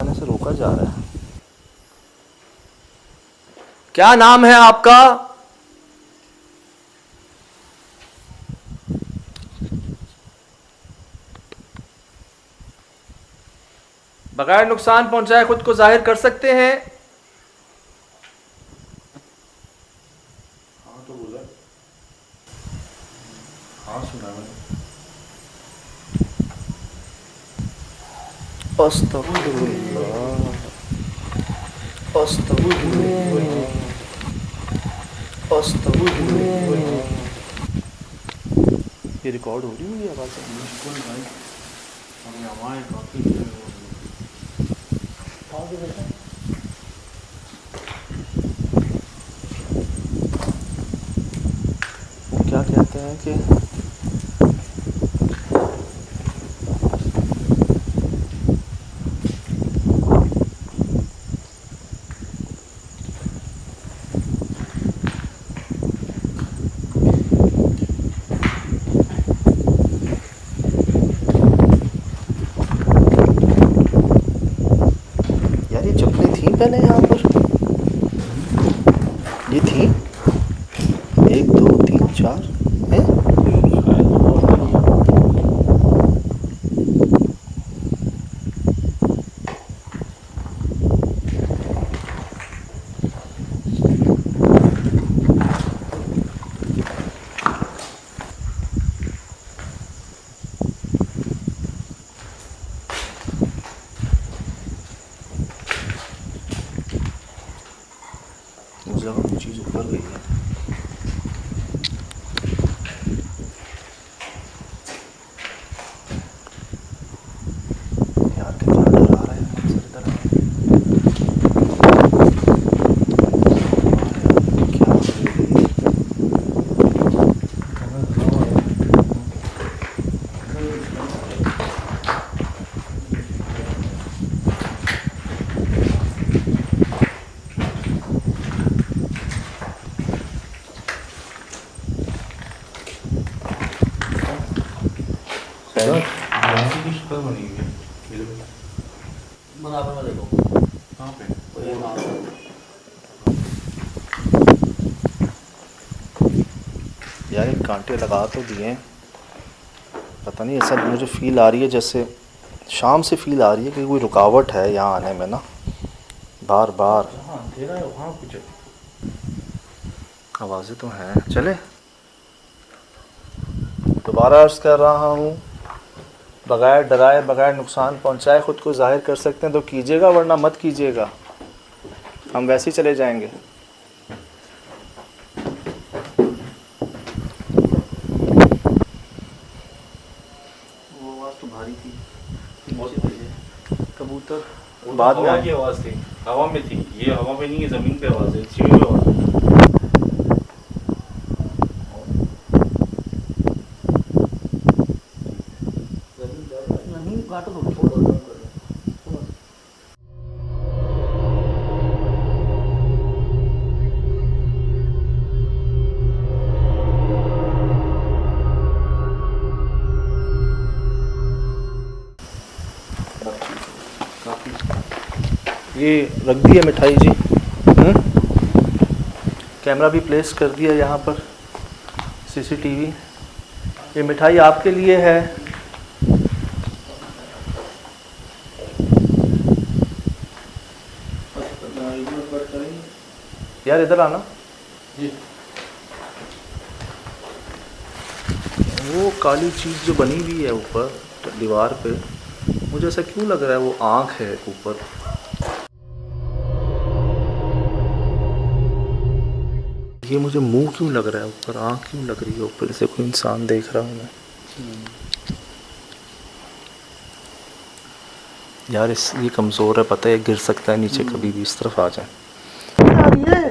आने से रोका जा रहा है। क्या नाम है आपका? बगैर नुकसान पहुंचाए खुद को जाहिर कर सकते हैं? हाँ तो बोला। हाँ सुना मैंने। अस्तगफिरुल्लाह, अस्तगफिरुल्लाह, अस्तगफिरुल्लाह। ये रिकॉर्ड हो रही है आवाज़? बिल्कुल भाई, हमें हवाएं काफ़ी जो है वो क्या कहते हैं कि यार ये चप्पलें थी पहले यहाँ पर? ये थी 1 2 3 4 है? उस जगह कोई चीज़ ऊपर गई है। यार कितना डर आ रहा है मंजर इधर। क्या हो रही है? झांसी की शक्ल बनी हुई है बिल्कुल। बराबर में देखो कहाँ पे? कोई एक आंसर। यार ये कांटे लगा तो दिए, पता नहीं ऐसा मुझे फील आ रही है जैसे शाम से फील आ रही है कि कोई रुकावट है यहाँ आने में ना, बार बार हाँ अंधेरा है वहाँ कुछ है। आवाज़ें तो हैं। चले दोबारा अर्ज़ कर रहा हूँ, बगैर डराए बगैर नुकसान पहुँचाए ख़ुद को ज़ाहिर कर सकते हैं तो कीजिएगा, वरना मत कीजिएगा, हम वैसे ही चले जाएंगे। वो आवाज़ तो भारी थी, कबूतर बाद में हवा की आवाज़ थी, हवा में थी। ये हवा में नहीं है, ज़मीन पे आवाज़ है, सीढ़ी पे आवाज़ है। नहीं काटो तो छोड़ो। ये रख दी है मिठाई जी। कैमरा भी प्लेस कर दिया यहाँ पर, सीसीटीवी। ये मिठाई आपके लिए है। यार इधर आना। वो काली चीज़ जो बनी हुई है ऊपर दीवार पे, मुझे ऐसा क्यों लग रहा है वो आँख है ऊपर। ये मुझे मुंह क्यों लग रहा है ऊपर, आँख क्यों लग रही है ऊपर से, कोई इंसान देख रहा हूँ मैं। यार ये कमज़ोर है, पता है गिर सकता है नीचे कभी भी, इस तरफ आ जाए।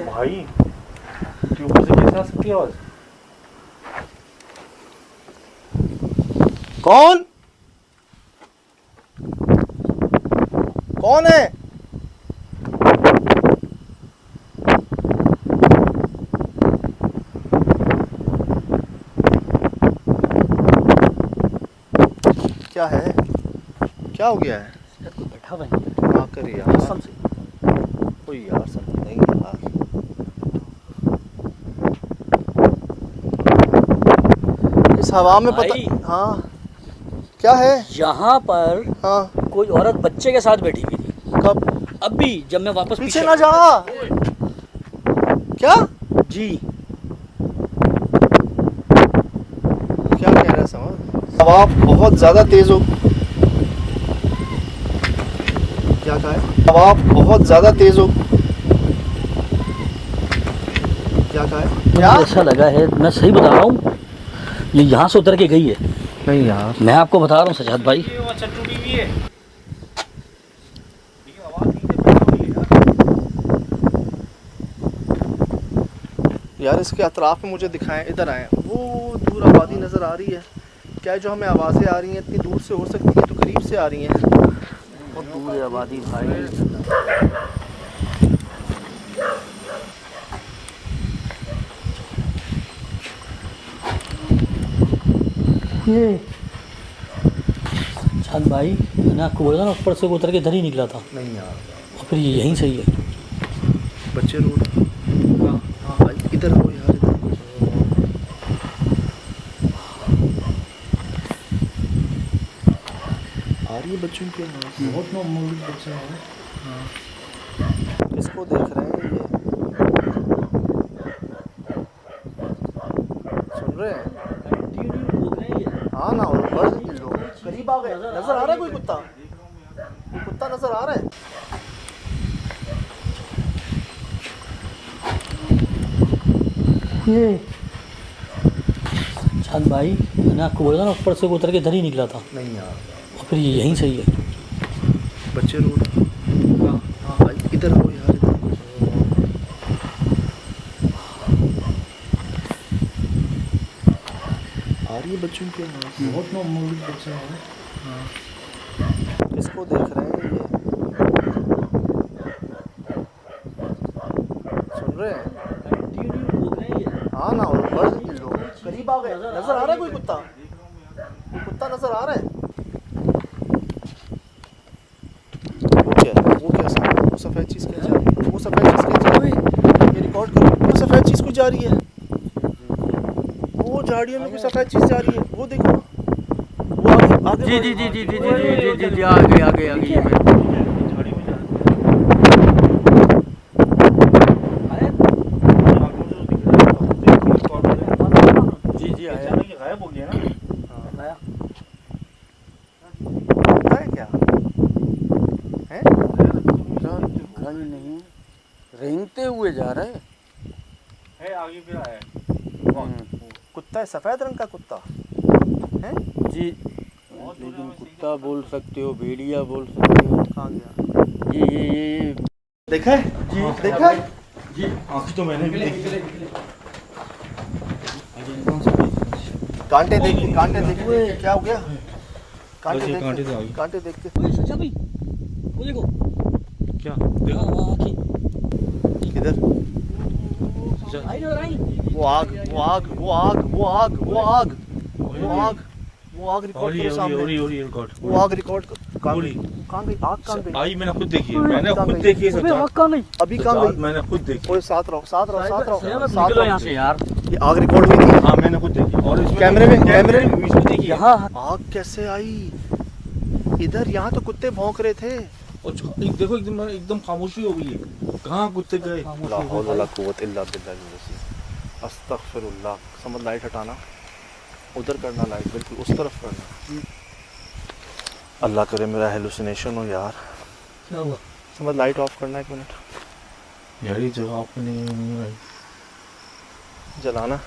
भाई कि ऊपर से कैसे आ सकती है आवाज़? कौन कौन है? क्या है, क्या हो गया है? बैठा भाई। हाँ कर यार। कसम से कोई यार समझ नहीं यार। इस हवा में भाई। पता हाँ क्या है। यहाँ पर हाँ कोई औरत बच्चे के साथ बैठी हुई थी। कब? अभी जब मैं वापस पीछे ना जा। क्या जी क्या कह रहा है समझ। हवा बहुत ज्यादा तेज हो। क्या कहा है? हवा बहुत ज्यादा तेज हो। क्या कहा है? मुझे क्या? ऐसा लगा है, मैं सही बता रहा हूँ, ये यहाँ से उतर के गई है। नहीं यार। मैं आपको बता रहा हूँ सजाद भाई। ये वो अच्छा टूटी हुई है। लेकिन आवाज नहीं है, पैर हो रही है यार। यार इसके अतराफ में मुझे दिखाएं, इधर आए। वो दूर आबादी नज़र आ रही है क्या? जो हमें आवाज़ें आ रही हैं इतनी दूर से हो सकती है तो करीब से आ रही हैं। बहुत दूर है आबादी भाई। ये सजाद भाई, मैंने आपको बोला था ना, ऊपर से उतर के इधर ही निकला था। नहीं यार। और फिर ये यहीं सही है। बच्चे रो रहे हैं। हाँ भाई इधर हो यार, इधर। आ रही है बच्चों की आवाज़। बहुत मामूली बच्चे हैं। किसको देख रहे हैं ये? सुन रहे हैं? हाँ ना, और बस लोग करीब आ गए। नजर आ रहा है कोई कुत्ता? कोई कुत्ता नजर आ रहा है? ये सजाद भाई, मैंने आपको बोला था ना, ऊपर से उतर के इधर ही निकला था। नहीं यार। और फिर ये यहीं सही है। बच्चे रो रहे हैं। हाँ भाई इधर हो यार, इधर। आ रही है बच्चों की आवाज़। बहुत मामूली बच्चे हैं। किसको देख रहे हैं ये? सुन रहे हैं? हाँ ना, और बस लोग करीब आ गए। नजर आ रहा है कोई कुत्ता? कोई कुत्ता नजर आ रहा है? वो क्या सामने? वो सफ़ेद चीज़ क्या जा रही है? वो सफ़ेद चीज़ क्या जा रही है? ये रिकॉर्ड करो। वो सफ़ेद चीज़ कुछ जा रही है। वो झाड़ियों में कोई सफ़ेद चीज़ जा रही है। वो देखो। वो आगे आगे जी बढ़- जी जी जी जी जी जी जी जी आगे आगे आगे ये मैं झाड़ी में जा जी जी आया। अचानक ये गायब हो गया ना। आया। पता है क्या है? गन नहीं, रेंगते हुए जा रहे है आगे फिर आया। कुत्ता है, सफ़ेद रंग का कुत्ता है। जी। लेकिन कुत्ता बोल सकते हो, भेड़िया बोल सकते हो। कहाँ गया? ये देखा है जी? देखा है? आँख तो मैंने भी देखी। कांटे देख के, कांटे देख के क्या हो गया? कांटे बस ये देख कांटे तो आ के, गए। कांटे देख के। ओए सजा भाई, वो देखो। क्या हाँ, आँखें। किधर? आई नजर आई। वो आग, वो आग, वो आग, वो आग, वो आग, वो आग, वो आग रिकॉर्ड करो सामने। रिकॉर्ड वो आग रिकॉर्ड करो। कहाँ गई? कहाँ गई? आग कहाँ गई? आई मैंने खुद देखी है। मैंने खुद देखी है अबे सच्चा। आँख कहाँ गई? अभी कहाँ गई? मैंने खुद देखी। ओए साथ रहो, साथ रहो, साथ रहो, सजा भाई, साथ निकलो यहाँ रहो। से यार। ये आग रिकॉर्ड हुई थी। हाँ मैंने खुद देखी। और इसमें कैमरे में, कैमरे में। इसमें देखी है। यहाँ आग कैसे आई इधर? यहाँ तो कुत्ते भौंक रहे थे। और देखो एकदम खामोशी हो गई है। कहाँ कुत्ते गए? ला हौल वला कुव्वत इल्ला बिल्लाहिल अज़ीज़। अस्तगफिरुल्लाह। समझ, लाइट हटाना, उधर करना, लाइट बिल्कुल उस तरफ करना। अल्लाह करे मेरा हेलुसिनेशन हो यार। क्या हुआ? समझ, लाइट ऑफ करना, 1 मिनट। यार ये जगह आपको नहीं आई। जलाना।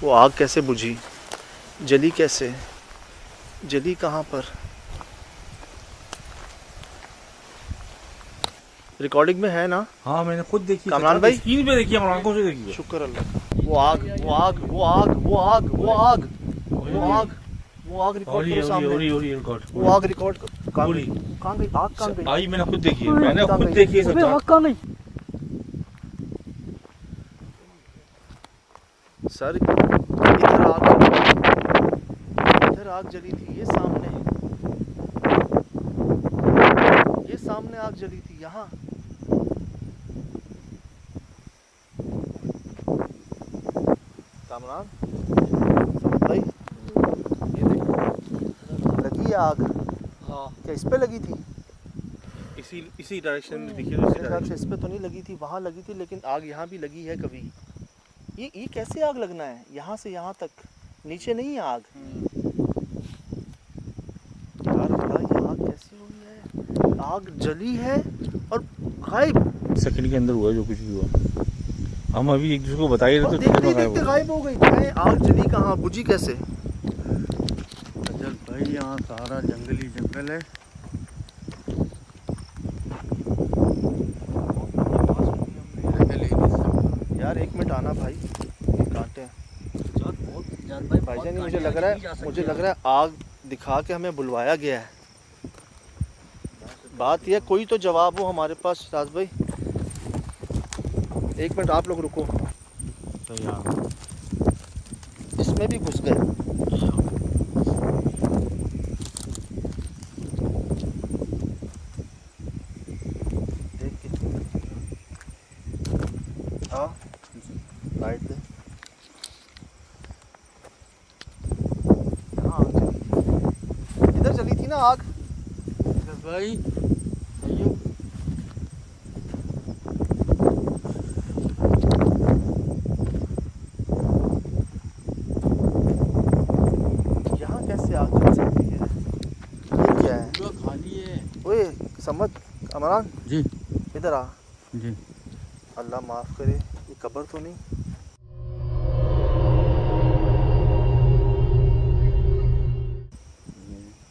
वो आग कैसे बुझी? जली कैसे? जली कहाँ पर? रिकॉर्डिंग में है ना? हाँ मैंने खुद देखी। कामरान भाई? स्क्रीन पे देखी है, हमारी आंखों से देखी है। शुक्र अल्लाह का। वो आग, वो आग, वो आग, वो आग, वो आग, वो आग, वो आग रिकॉर्ड करो सामने। रिकॉर्ड। वो आग रिकॉर्ड करो। कहाँ गई? कहाँ गई? आग कहाँ गई? आई मैंने खुद देखी है। मैंने खुद देखी है अबे सच्चा। आँख कहाँ गई? सर इधर आग जली, इधर आग जली थी, ये सामने। सामने आग जली थी यहाँ। कामरान भाई, ये देखो लगी है आग। हाँ क्या इस पे लगी थी? इसी डायरेक्शन में देखिए, मेरे ख्याल से इस पे तो नहीं लगी थी, वहाँ लगी थी, लेकिन आग यहाँ भी लगी है कभी। ये कैसे आग लगना है यहाँ से यहाँ तक, नीचे नहीं है आग। यार खुदा, ये आग कैसी हुई है? आग जली है और गायब। सेकंड के अंदर हुआ जो कुछ भी हुआ, हम अभी एक दूसरे को बता ही रहे थे, देखते ही देखते गायब हो गई। भाई आग जली कहाँ, बुझी कैसे? अजल भाई यहाँ सारा जंगली जंगल है। यार एक मिनट आना भाई, ये कांटे हैं। भाईजान मुझे लग रहा है आग दिखा के हमें बुलवाया गया है। बात यह, कोई तो जवाब हो हमारे पास राज भाई। एक मिनट आप लोग रुको, इसमें भी घुस गए। देख के हाँ, लाइट दे। हाँ इधर चली थी ना आग भाई यहाँ कैसे आग चल सकती है? ये क्या है? पूरा खाली है। ओए समझ अमरान जी इधर आ। जी अल्लाह माफ़ करे, ये कब्र तो नहीं?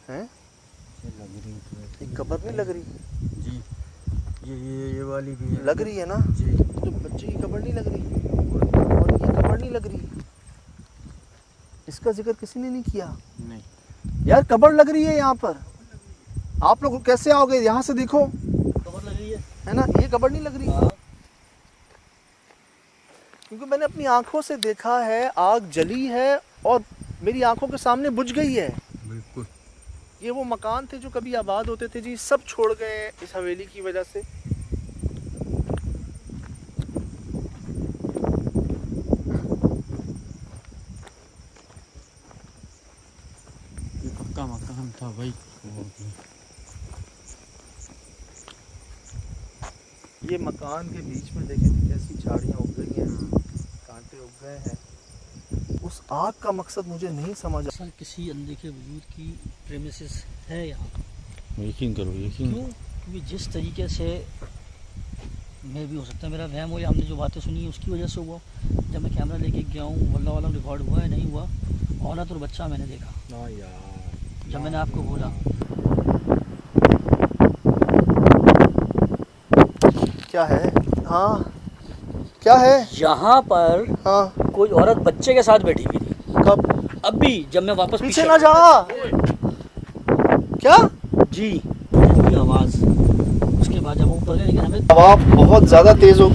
हैं? लग रही है ये कब्र नहीं लग रही? जी। ये वाली भी है। लग रही है ना? जी। तो बच्चे की कब्र नहीं लग रही और ये कब्र नहीं लग रही, इसका जिक्र किसी ने नहीं किया। नहीं यार कब्र लग रही है यहाँ पर। आप लोग कैसे आओगे? यहाँ से देखो, कब्र लग रही है ना? ये कब्र नहीं लग रही। है। क्योंकि मैंने अपनी आंखों से देखा है, आग जली है और मेरी आंखों के सामने बुझ गई है। बिल्कुल। ये वो मकान थे जो कभी आबाद होते थे जी, सब छोड़ गए हैं इस हवेली की वजह से। ये पक्का मकान था भाई। ये मकान के बीच में देखिए कैसी झाड़ियाँ उग गई हैं, कांटे उग गए हैं। उस आग का मकसद मुझे नहीं समझ आ। सर किसी अनदेखे वजूद की प्रेमिसेस है यहाँ। यकीन करो, यकीन क्यों? क्योंकि जिस तरीके से मैं भी हो सकता है मेरा वहम हो या हमने जो बातें सुनी है उसकी वजह से हुआ। जब मैं कैमरा लेके गया हूँ, वल्लाह वाला रिकॉर्ड हुआ है नहीं हुआ, औरत और बच्चा मैंने देखा। हाँ यार, जब मैंने आपको बोला क्या है? हाँ क्या है? यहाँ पर हाँ कोई औरत बच्चे के साथ बैठी हुई थी। कब? अभी जब मैं वापस पीछे ना जा। क्या? जी की आवाज़, उसके बाद जब हम ऊपर गए, लेकिन हमें हवा बहुत ज़्यादा तेज़ हो।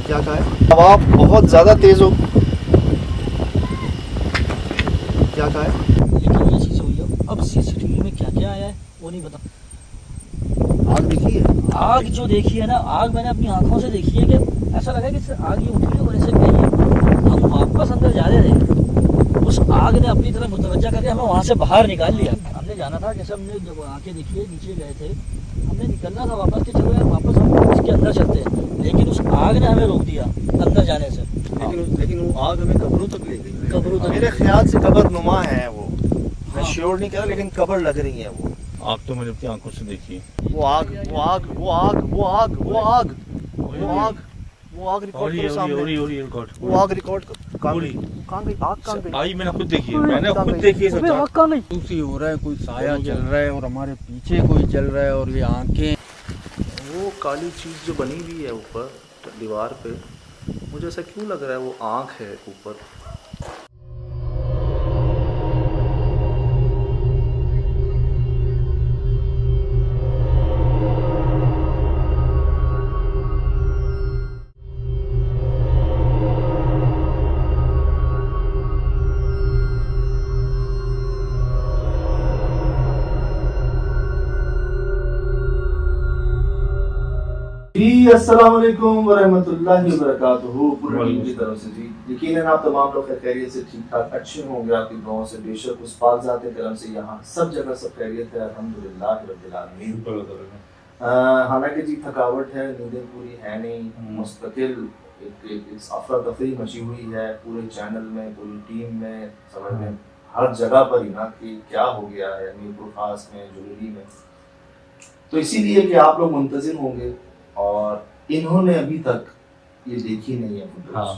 क्या कहा है? हवा बहुत ज़्यादा तेज़ हो। क्या कहा है? लेकिन ये चीज़ हुई है। अब सीसीटीवी में क्या क्या आया है वो नहीं पता। आग दिखी है? आग जो देखी है ना, आग मैंने अपनी आंखों से देखी है कि ऐसा लगा कि आग ये उठी है और ऐसे गई है। हम वापस अंदर जा रहे थे, उस आग ने अपनी तरफ मुतवज्जा करके हमें वहाँ से बाहर निकाल लिया। हमने जाना था, जैसे हमने जब आंखें देखी है नीचे गए थे, हमने निकलना था वापस कि चलो यार वापस हम इसके अंदर चलते हैं, लेकिन उस आग ने हमें रोक दिया अंदर जाने से। लेकिन वो आग हमें कब्रों तक ले गई। कब्रों तक मेरे ख्याल से कब्र नुमा है वो, मैं श्योर नहीं कह रहा, लेकिन कब्र लग रही है वो। आग तो मैंने अपनी आंखों से देखी है। वो आग वो आग वो आग वो आग वो आग वो आग वो आग रिकॉर्ड करो सामने। वो आग रिकॉर्ड कहाँ गई? कहाँ गई आग? कहाँ गई? आई मैंने खुद देखी है, मैंने खुद देखी है। अबे आग कहाँ गई? उसी हो रहा है, कोई साया चल रहा है और हमारे पीछे कोई चल रहा है और ये आंखें। वो काली चीज़ जो बनी हुई है ऊपर दीवार पे, मुझे ऐसा क्यों लग रहा है वो आँख है ऊपर। जी अस्सलाम वालेकुम वरहमतुल्लाहि वबरकातुहू। पूरी टीम की तरफ से जी यकीनन आप तमाम लोग खैरियत से ठीक ठाक अच्छे होंगे। आपकी दुआओं से बेशक उस पाक ज़ात करम से यहाँ सब जगह सब खैरियत है, अल्हम्दुलिल्लाह रब्बिल आलमीन। हालांकि जी थकावट है, नींदें पूरी है नहीं, मुस्तकिल एक अफरा तफरी मची हुई है पूरे चैनल में, पूरी टीम में, समझ में हर जगह पर ही ना कि क्या हो गया है मीरपुर खास में, जुलरी में। तो इसीलिए कि आप लोग मुंतजिर होंगे और इन्होंने अभी तक ये देखी नहीं है फुटेज। हाँ।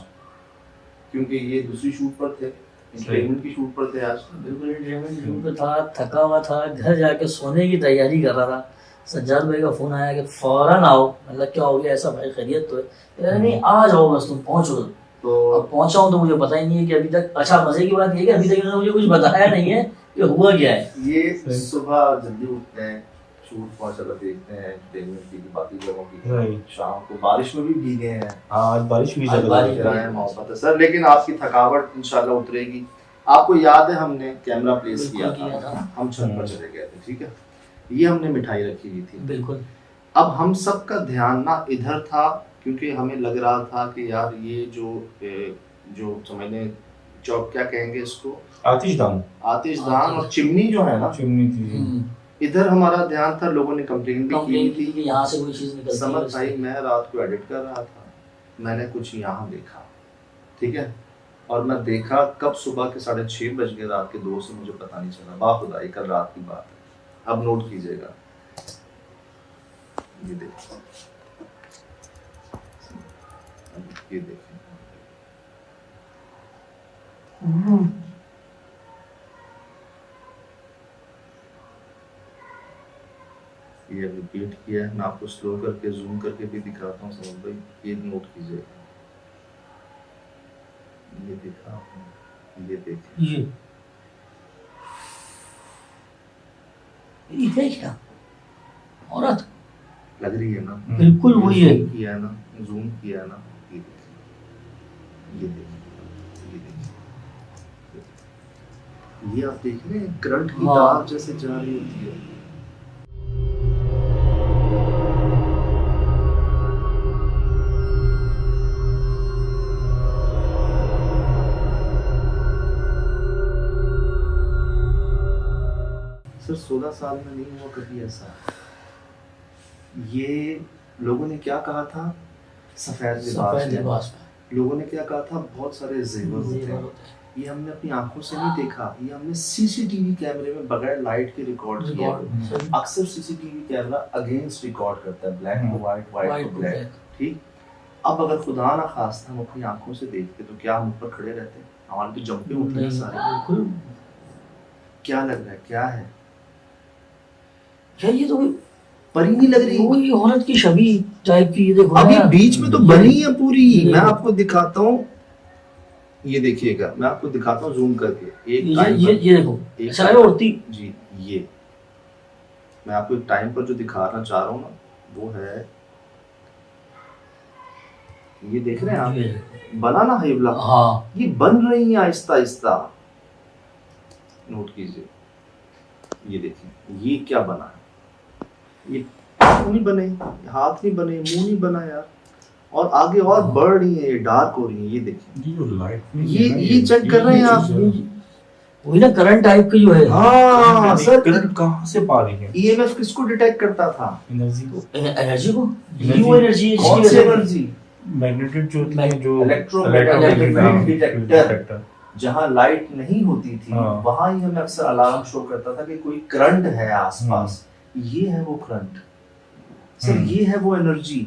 क्योंकि ये दूसरी शूट पर थे, इंटरटेनमेंट की शूट पर थे आज। बिल्कुल इंटरटेनमेंट शूट पे था, थका हुआ था, घर जाके सोने की तैयारी कर रहा था। सज्जाद भाई का फोन आया कि फौरन आओ। मतलब क्या हो गया, ऐसा भाई खैरियत तो है? कह रहे नहीं आ जाओ बस, तुम पहुंचो। तो अब पहुंचा हूँ तो मुझे पता ही नहीं है कि अभी तक। अच्छा मजे की बात ये है कि अभी तक इन्होंने मुझे कुछ बताया नहीं है कि हुआ क्या है। ये सुबह जल्दी उठते हैं, शूट माशाल्लाह देखते हैं, एंटरटेनमेंट की बाकी जगहों की, शाम को बारिश में भी भीगे हैं। हाँ, आज बारिश हुई आज जगह बारिश जगह। हुई। है मोहब्बत है सर, लेकिन आपकी थकावट इंशाल्लाह उतरेगी। आपको याद है हमने कैमरा प्लेस बिल्कुल किया किया था, था। हम छत पर चले गए थे, ठीक है। ये हमने मिठाई रखी हुई थी। बिल्कुल। अब हम सबका ध्यान ना इधर था क्योंकि हमें लग रहा था कि यार ये जो समझने चौक क्या कहेंगे इसको, आतिशदान आतिशदान और चिमनी जो है ना, चिमनी थी। इधर हमारा ध्यान था। लोगों ने कंप्लेन भी की कंप्लेन थी। की कि यहाँ से कोई चीज निकलती है। समझ भाई, मैं रात को एडिट कर रहा था, मैंने कुछ यहाँ देखा, ठीक है। और मैं देखा कब सुबह के 6:30 बज गए, रात के 2 से मुझे पता नहीं चला। बाखुदा ये कल रात की बात है। अब नोट कीजिएगा, ये देखिए, ये देखिए, ये रिपीट किया है। मैं आपको स्लो करके जूम करके भी दिखाता हूँ समझ भाई, ये नोट कीजिएगा। ये देखा आपने, ये देखिए, ये क्या औरत लग रही है ना? बिल्कुल वही है। जूम किया ना, जूम किया ना, ये देखिए, ये देखिए, ये देखिए, ये आप देख रहे हैं करंट की हाँ। तार जैसे जा रही होती है। सर 16 साल में नहीं हुआ कभी ऐसा। ये लोगों ने क्या कहा था, सफेद सफेद लिबास लिबास में। लोगों ने क्या कहा था, बहुत सारे जेवर होते में हैं। ये हमने अपनी आंखों से नहीं देखा, ये हमने सीसीटीवी कैमरे में बगैर लाइट के रिकॉर्ड किया। अक्सर सीसीटीवी कैमरा अगेंस्ट रिकॉर्ड करता है, black to white, white to black, ठीक। अब अगर खुदा ना खास्ता हम अपनी आंखों से देखते तो क्या हम ऊपर खड़े रहते, हमारे तो जंपे उठते हैं सारे। बिल्कुल। क्या लग रहा है, क्या है? क्या ये तो कोई परी नहीं लग रही? कोई औरत की छवि टाइप की, ये देखो अभी ना। बीच में तो बनी है पूरी। ये मैं आपको दिखाता हूँ, ये देखिएगा, मैं आपको दिखाता हूँ जूम करके। एक टाइम ये देखो ऐसा लग रहा है उड़ती। जी, ये मैं आपको एक टाइम पर जो दिखाना चाह रहा हूँ ना, वो है ये, देख रहे हैं आप, बना ना हाइवला। हाँ ये बन रही है आहिस्ता आहिस्ता, नोट कीजिए। ये देखिए, ये क्या बना है, ये नहीं बने, हाथ नहीं बने, मुंह नहीं बना यार, और आगे और बढ़ रही है, ये डार्क हो रही है। ये देखिए, ये जो लाइट ये चेक कर रहे हैं आप? वही ना करंट टाइप की जो है। हाँ सर, करंट कहाँ से पा रही है? ईएमएफ किसको डिटेक्ट करता था? एनर्जी को, एनर्जी को, Energy। वो एनर्जी कौन सी एनर्जी? मैग्नेटिक जो होती है, जो इलेक्ट्रोमैग्नेटिक डिटेक्टर। डिटेक्टर। जहाँ लाइट नहीं होती थी हाँ। वहां ही हमें अक्सर अलार्म शो करता था कि कोई करंट है आसपास। ये है वो करंट सर, ये है वो एनर्जी।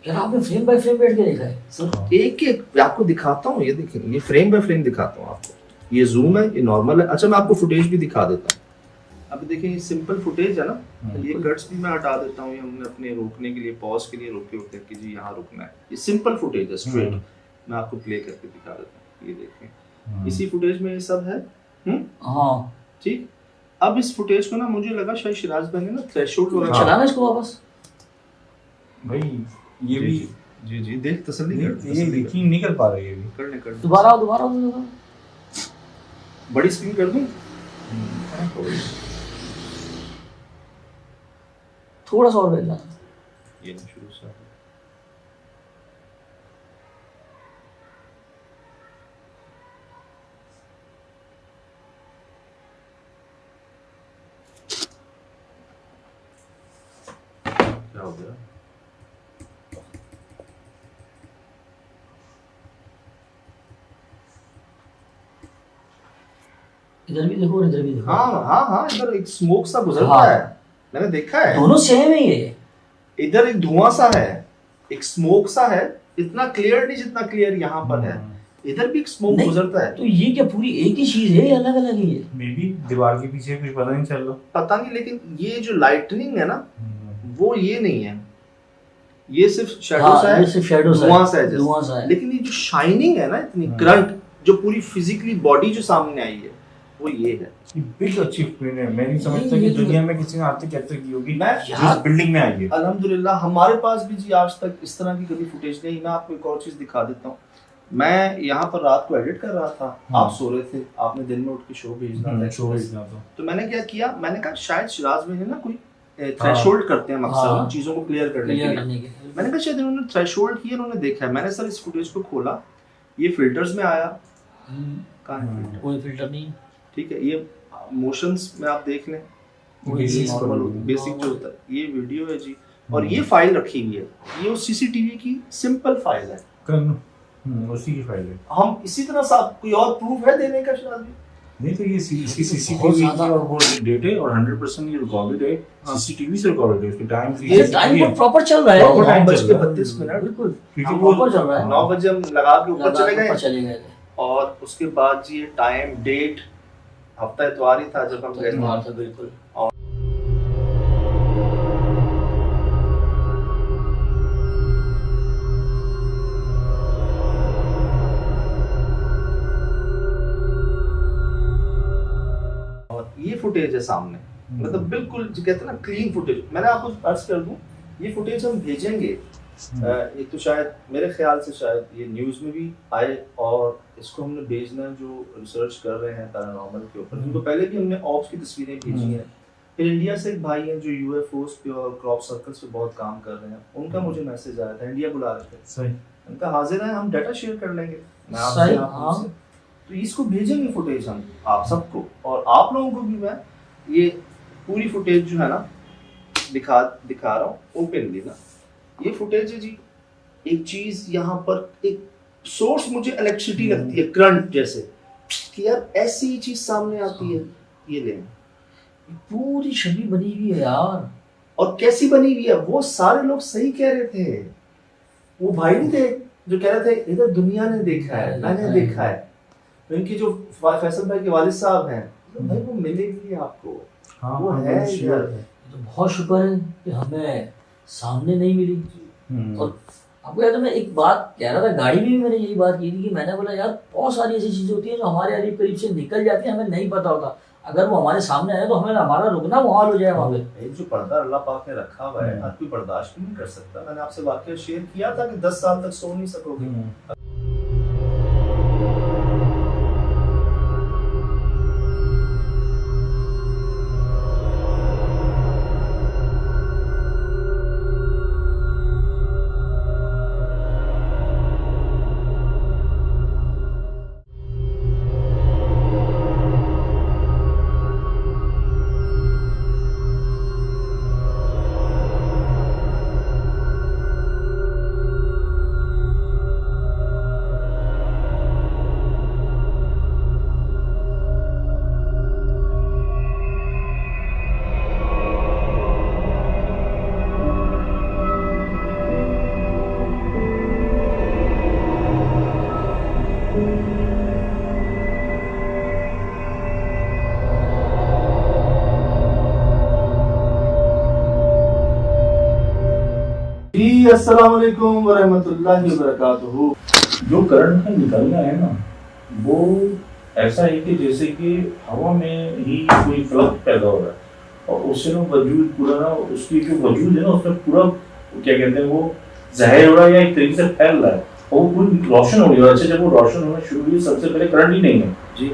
यार आपने फ्रेम बाय फ्रेम बैठ के देखा है सर एक एक आपको दिखाता हूँ, ये देखिए, ये फ्रेम बाय फ्रेम दिखाता हूँ आपको। ये जूम है, ये नॉर्मल है। अच्छा मैं आपको फुटेज भी दिखा देता हूँ। अब देखिए, ये सिंपल फुटेज है ना, ये कट्स भी मैं हटा देता हूँ। ये हमने अपने रोकने के लिए, पॉज के लिए रोके होते हैं कि जी यहाँ रुकना है। ये सिंपल फुटेज है, स्ट्रेट। मैं आपको प्ले करके दिखा देता हूँ, ये देखिए, इसी फुटेज में ये सब है। हाँ ठीक। अब इस फुटेज को ना मुझे लगा शायद शिराज भाई ने ना थ्रेशोल्ड को रखा। चलाना इसको वापस भाई ये भी जी जी देख, तसल्ली कर, ये यकीन नहीं कर पा रही है अभी। करने कर दोबारा दोबारा दोबारा बड़ी स्क्रीन कर दूं? थोड़ा सा और बैठ जाना। ये ना शुरू से क्या हो गया? इधर भी देखो और इधर भी देखो। हाँ हाँ हाँ, इधर एक स्मोक सा गुजरता हाँ। है, मैंने देखा है। दोनों सेम है ये। इधर एक धुआं सा है, एक स्मोक सा है, इतना क्लियर नहीं जितना क्लियर यहाँ पर है। इधर भी एक स्मोक नहीं, गुजरता है। तो ये क्या पूरी एक ही चीज है या अलग अलग है ये? मे बी दीवार के पीछे कुछ पता नहीं चल रहा। पता नहीं, लेकिन ये जो लाइटनिंग है ना, वो ये नहीं है, ये सिर्फ शैडो हाँ, सा है, ये सिर्फ shadow सा है, धुआं सा है जैसे। धुआं सा है। लेकिन ये जो शाइनिंग है ना, इतनी करंट जो पूरी फिजिकली बॉडी जो सामने आई है, वो ये है। ये बिग अचीवमेंट है। मैं नहीं समझता ये कि तो- दुनिया में किसी ने आज तक कैप्चर की होगी मैं जिस बिल्डिंग में आई है। अल्हम्दुलिल्लाह हमारे पास भी जी आज तक इस तरह की कभी फुटेज नहीं। मैं आपको एक और चीज दिखा देता हूँ। मैं यहाँ पर रात को एडिट कर रहा था, आप सो रहे थे, आपने दिन में उठ के शो भेजना था। शो भेजना था। तो मैंने क्या किया, मैंने कहा शायद शिराज में है ना कोई थ्रेशोल्ड करते हैं अक्सर हाँ। चीजों को क्लियर करने के क्लियर लिए। करने के। मैंने कहा शायद इन्होंने थ्रेशोल्ड किया, इन्होंने देखा है। मैंने सर इस फुटेज को खोला, ये फिल्टर्स में आया, कहाँ है filter? कोई फिल्टर नहीं। ठीक है, ये मोशंस में आप देख लें, Basics पर नॉर्मल होती है। बेसिक जो होता है। ये वीडियो है जी, और ये फाइल रखी हुई है, ये उस सीसीटीवी की सिंपल फाइल है। उसी की फाइल है। हम इसी तरह से कोई और प्रूफ है देने का शिराज जी? नहीं तो ये बहुत सीसीटीवी ज्यादा- और वो डेट है और 100% ये रिकॉर्डेड है। सीसीटीवी से रिकॉर्डेड है, उसके टाइम ये टाइम पर प्रॉपर चल रहा है। Proper time चल 9:32 बिल्कुल क्योंकि हाँ, वो प्रॉपर चल रहा है। 9 बजे हम लगा के ऊपर लगा चले के ऊपर गए, चले गए थे। और उसके बाद जी ये टाइम डेट हफ्ता इतवार ही था जब हम गए तो थे। बिल्कुल। और ये फुटेज है सामने, मतलब बिल्कुल जो कहते हैं ना क्लीन फुटेज। मैंने आपको अर्ज कर दूं, ये फुटेज हम भेजेंगे। ये तो शायद मेरे ख्याल से शायद ये न्यूज़ में भी आए, और इसको हमने भेजना है जो रिसर्च कर रहे हैं पैरानॉर्मल के ऊपर, जिनको पहले भी हमने ऑप्स की तस्वीरें भेजी हैं। फिर इंडिया से एक भाई हैं जो यूएफओस पे और क्रॉप सर्कल्स पे बहुत काम कर रहे हैं, उनका मुझे मैसेज आया था, इंडिया बुला रहे थे। सही। उनका हाजिर है, हम डाटा शेयर कर लेंगे मैं सही, आपसे, आप हाँ। मुझसे। तो इसको भेजेंगे फुटेज हम आप सबको, और आप लोगों को भी मैं ये पूरी फुटेज जो है ना दिखा रहा हूँ ओपनली ना। ये फुटेज है जी, एक चीज यहाँ पर एक सोर्स मुझे इलेक्ट्रिसिटी लगती है, करंट जैसे, कि यार ऐसी ही चीज सामने आती है। ये ले, पूरी छवि बनी हुई है यार। और कैसी बनी हुई है, वो सारे लोग सही कह रहे थे। वो भाई नहीं थे जो कह रहे थे इधर दुनिया ने देखा है, मैंने देखा है। इनके जो फैसल भाई के वालिद साहब हैं, तो भाई वो मिलेगी आपको, हाँ, वो हाँ, है वो इधर। तो बहुत शुक्र है कि हमें सामने नहीं मिली। और आपको याद है, मैं एक बात कह रहा था गाड़ी में भी, मैंने यही बात की थी कि मैंने बोला यार बहुत सारी ऐसी चीजें होती हैं जो हमारे करीब करीब से निकल जाती हैं, हमें नहीं पता होता। अगर वो हमारे सामने आए तो हमें हमारा रुकना मुहाल हो जाए वहाँ पे। एक जो पर्दा अल्लाह पाक ने रखा हुआ है, हर कोई बर्दाश्त नहीं कर सकता। मैंने आपसे वाकया शेयर किया था कि 10 साल तक सो नहीं सकोगे। जी अस्सलाम वालेकुम व रहमतुल्लाहि व बरकातुहू। जो करंट का निकलना है ना, वो ऐसा है कि जैसे कि हवा में ही कोई फ्लक्स पैदा हो रहा है, और उससे ना वजूद पूरा ना, उसकी जो वजूद है ना उसमें पूरा क्या कहते हैं वो जाहिर हो रहा है या एक तरीके से फैल रहा है, और वो पूरी रोशन हो रही है। अच्छा, जब वो रोशन होना शुरू हुई, सबसे पहले करंट ही नहीं है जी।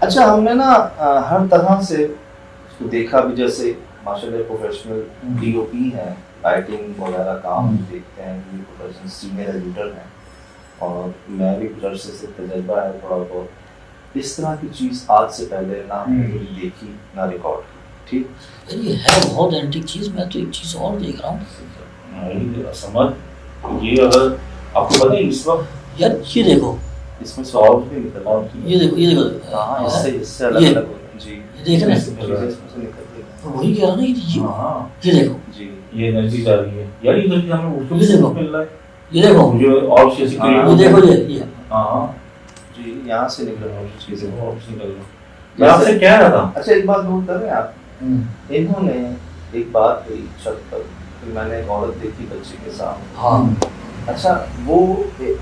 अच्छा, हमने ना हर तरह से इसको देखा भी, जैसे माशाल्लाह प्रोफेशनल डीओपी हैं, लाइटिंग वगैरह काम देखते हैं, ये प्रोफेशनल सीनियर एडिटर हैं और मैं भी कुछ अर्से से तजर्बा है थोड़ा बहुत। इस तरह की चीज़ आज से पहले ना मैंने देखी ना रिकॉर्ड की। ठीक, ये है बहुत एंटीक चीज़। मैं तो एक चीज़ और देख रहा हूँ, समझ ये अगर आपको पता है इस वक्त यार ये देखो, इसमें से और भी निकल रहा है। ये देखो, ये देखो, हाँ, इससे अलग ये अलग होते हैं। जी, ये देख रहे हैं, चीज़ें इसमें से निकलती हैं। तो वही कह रहा हूँ ना, हाँ ये देखो, जी, ये एनर्जी जा रही है यार, ये एनर्जी हमें उसको भी ये देखो। मिल रहा है, ये देखो, मुझे और चीज़ें हाँ, ये देखो, ये हाँ जी, यहाँ से निकल रहा है चीज़ें। और चीज़ें निकल रही हैं। मैं आपसे कह रहा था अच्छा, एक बात नोट कर रहे हैं आप, इन्होंने एक बात कही छत पर कि मैंने एक औरत देखी बच्चे के साथ। हाँ, अच्छा, वो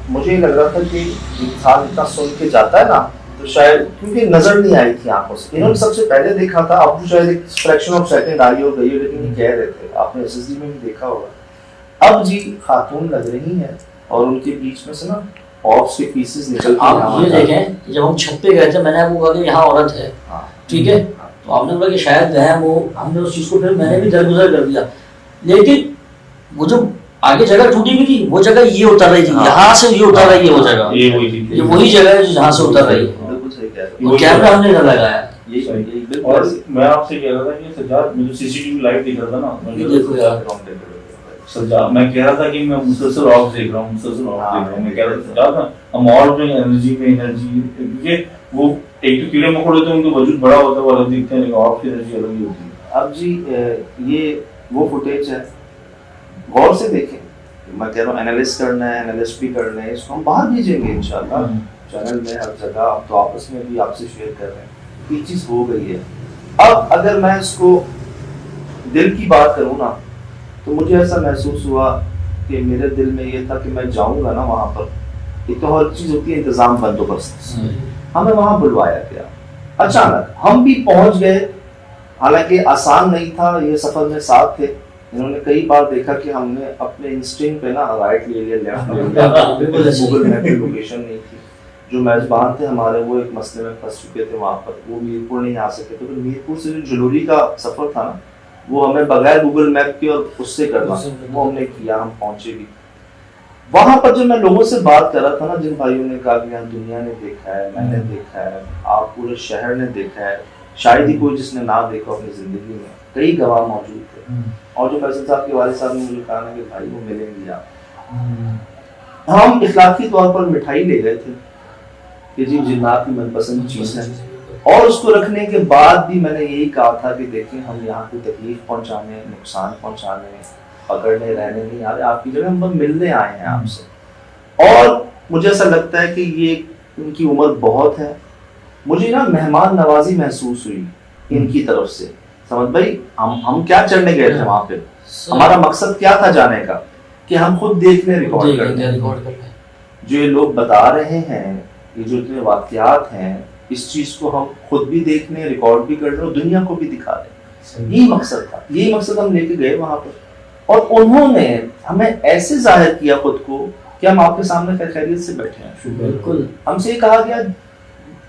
मुझे लग रहा था कि इंसान इतना सुन के जाता है ना, तो शायद क्योंकि नजर नहीं आई थी आंखों से, इन्होंने सबसे पहले देखा था। आपको शायद एक फ्रैक्शन ऑफ सेकंड आई हो गई हो, लेकिन ये कह रहे थे, आपने एसएसडी में भी देखा होगा। अब जी खातून लग रही है और उनके बीच में से ना ऑफ्स के पीसेस निकल के आप ये देखें कि जब हम छत पे गए थे, मैंने आपको कहा कि यहाँ औरत है, हाँ, ठीक है, तो आपने बोला कि शायद वह वो, हमने उस चीज़ को फिर मैंने भी दरगुजर कर दिया, लेकिन वो जो आगे जगह टूटी हुई थी, वो जगह ये उतर रही थी, हाँ। यहाँ से ये उतर रही है, वो जगह ये वही थी, ये वही जगह है जहाँ से उतर रही है। बिल्कुल सही कह रहे वो कैमरा हमने इधर लगाया, ये सही। बिल्कुल और ऐसे। मैं आपसे कह रहा था कि सज्जाद मुझे सीसीटीवी लाइव दिख रहा था ना, ये मुझे देखो यार, सज्जाद मैं कह रहा था कि मैं मुसलसल ऑफ देख रहा हूँ, मुसलसल ऑफ देख रहा हूँ। मैं कह रहा था सज्जाद ना हम और जो एनर्जी में एनर्जी, क्योंकि वो एक तो कीड़े मकोड़े तो उनका वजूद बड़ा होता है, वो अलग दिखते हैं, लेकिन ऑफ की एनर्जी अलग ही होती है। अब जी ये वो फुटेज है, गौर से देखें। मैं कह रहा हूँ एनालिस्ट करना है, एनालिस्ट भी करना है, इसको हम बाहर भेजेंगे इंशाल्लाह चैनल में, हर जगह। आप तो आपस में भी आपसे शेयर कर रहे हैं, ये चीज़ हो गई है। अब अगर मैं इसको दिल की बात करूँ ना, तो मुझे ऐसा महसूस हुआ कि मेरे दिल में ये था कि मैं जाऊँगा ना वहाँ पर, ये तो हर चीज़ होती है इंतज़ाम बंदोबस्त, हमें वहाँ बुलवाया गया अचानक, हम भी पहुँच गए। हालांकि आसान नहीं था, ये सफ़र में साथ थे। इन्होंने कई बार देखा कि हमने अपने इंस्टिंक्ट पे ना राइट ले लिया, लेफ्ट ले लिया, गूगल मैप पे लोकेशन नहीं थी। जो मेजबान थे हमारे वो एक मसले में फंस चुके थे वहाँ पर, वो मीरपुर नहीं आ सके थे, तो मीरपुर से जो जलोरी का सफ़र था ना, वो हमें बगैर गूगल मैप के और उससे करना, वो हमने किया, हम पहुँचे भी। वहाँ पर जब मैं लोगों से बात कर रहा था ना, जिन भाइयों ने कहा कि यहाँ दुनिया ने देखा है, मैंने देखा है, आप पूरे शहर ने देखा है, शायद ही कोई जिसने ना देखा अपनी ज़िंदगी में, कई गवाह मौजूद थे। और जो फैसल साहब के वालिद साहब ने मुझे कहा ना कि भाई वो मिलेंगे आप, हम इखलाकी तौर पर मिठाई ले गए थे कि जी जिन्नात की मनपसंद चीज़ है, और उसको रखने के बाद भी मैंने यही कहा था कि देखिए हम यहाँ को तकलीफ पहुँचाने, नुकसान पहुँचाने, पकड़ने रहने नहीं आ रहे, आपकी जगह हम मिलने आए हैं आपसे। और मुझे ऐसा लगता है कि ये इनकी उम्र बहुत है, मुझे ना मेहमान नवाजी महसूस हुई इनकी तरफ से। समझ भाई, हम क्या चढ़ने गए थे वहां पे, हमारा मकसद क्या था जाने का, कि हम खुद देखने रिकॉर्ड करने। जो ये लोग बता रहे हैं, ये जो इतने वाकयात हैं, इस चीज को हम खुद भी देखने, रिकॉर्ड भी कर रहे और दुनिया को भी दिखा रहे। यही मकसद था, यही मकसद हम लेके गए वहां पर। और उन्होंने हमें ऐसे जाहिर किया खुद को कि हम आपके सामने खैरियत से बैठे हैं। बिल्कुल, हमसे कहा गया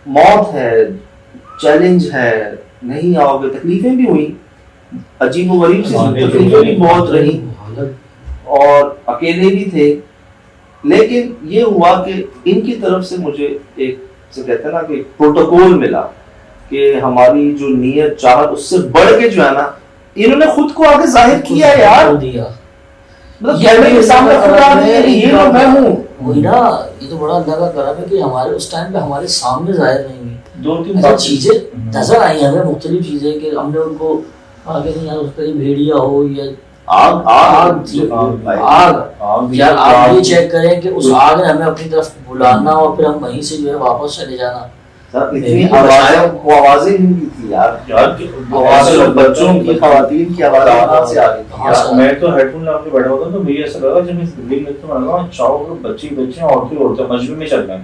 मौत है, चैलेंज है, नहीं आओगे, तकलीफें भी हुई, अजीब व गरीब सी तकलीफें भी बहुत रही, और अकेले भी थे। लेकिन ये हुआ कि इनकी तरफ से मुझे एक से कहते हैं ना कि प्रोटोकॉल मिला कि हमारी जो नीयत चाहत उससे बढ़ के जो है ना, इन्होंने खुद को आगे जाहिर किया यार, मतलब कैमरे के सामने खुद आ रहे हैं, ये लो मैं हूँ। वही ना, ये तो बड़ा अल्लाह का करम है कि हमारे उस टाइम पे हमारे सामने जाहिर नहीं हुई, दो तीन ऐसी चीजें नजर आई हमें, मुख्तलिफ चीजें, कि हमने उनको आगे नहीं यार, उसका ये भेड़िया हो या आग यार, आप ये चेक करें कि उस आग ने हमें अपनी तरफ बुलाना और फिर हम वहीं से जो है वापस चले जाना। इतनी आवाजें नहीं थी यार, आवाजें बच्चों की, खवातीन की आवाजें कहाँ से आ रही थी। मैं तो हेडफोन लगा के बैठा होता तो मुझे ऐसा लगा जब इस बिल्डिंग में तो लगा चारों बच्चे औरतें मस्जिद में चल गए,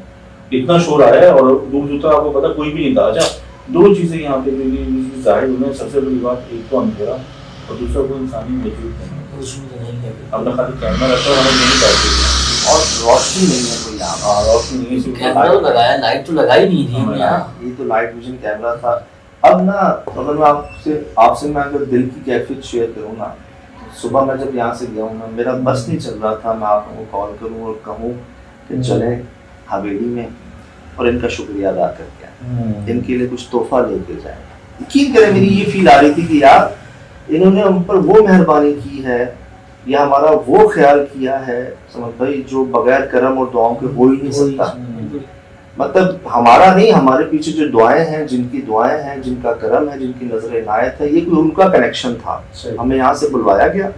इतना शोर आया है और दूर दूर तक आपको पता कोई भी नहीं था। अच्छा, दो चीजें यहाँ पे जाहिर हुई, सबसे बड़ी बात एक तो अंधेरा और दूसरा कोई इंसानी मौजूद नहीं है, अपना खाली कैमरा रखा और हमें नहीं करते, और रोशनी नहीं है कोई यहाँ, रोशनी नहीं है, कैमरा तो लगाया, लाइट तो लगाई नहीं थी हमने यहाँ। ये तो नाइट विजन कैमरा था। अब ना अगर मैं आपसे मैं अगर दिल की कैफियत शेयर करूँ ना, सुबह मैं जब यहाँ से गया हूँ ना, मेरा बस नहीं चल रहा था मैं आपको कॉल करूँ और कहूँ कि चले हवेली में और इनका शुक्रिया अदा करके आए, इनके लिए कुछ तोहफा लेके जाए। यकीन करें मेरी ये फील आ रही थी कि यार इन्होंने हम पर वो मेहरबानी की है या हमारा वो ख्याल किया है, समझ भाई, जो बगैर करम और दुआओं के हो ही नहीं सकता। मतलब हमारा नहीं, हमारे पीछे जो दुआएं हैं, जिनकी दुआएं हैं, जिनका करम है, जिनकी नजर इनायत है, ये कोई उनका कनेक्शन था। हमें यहाँ से बुलवाया गया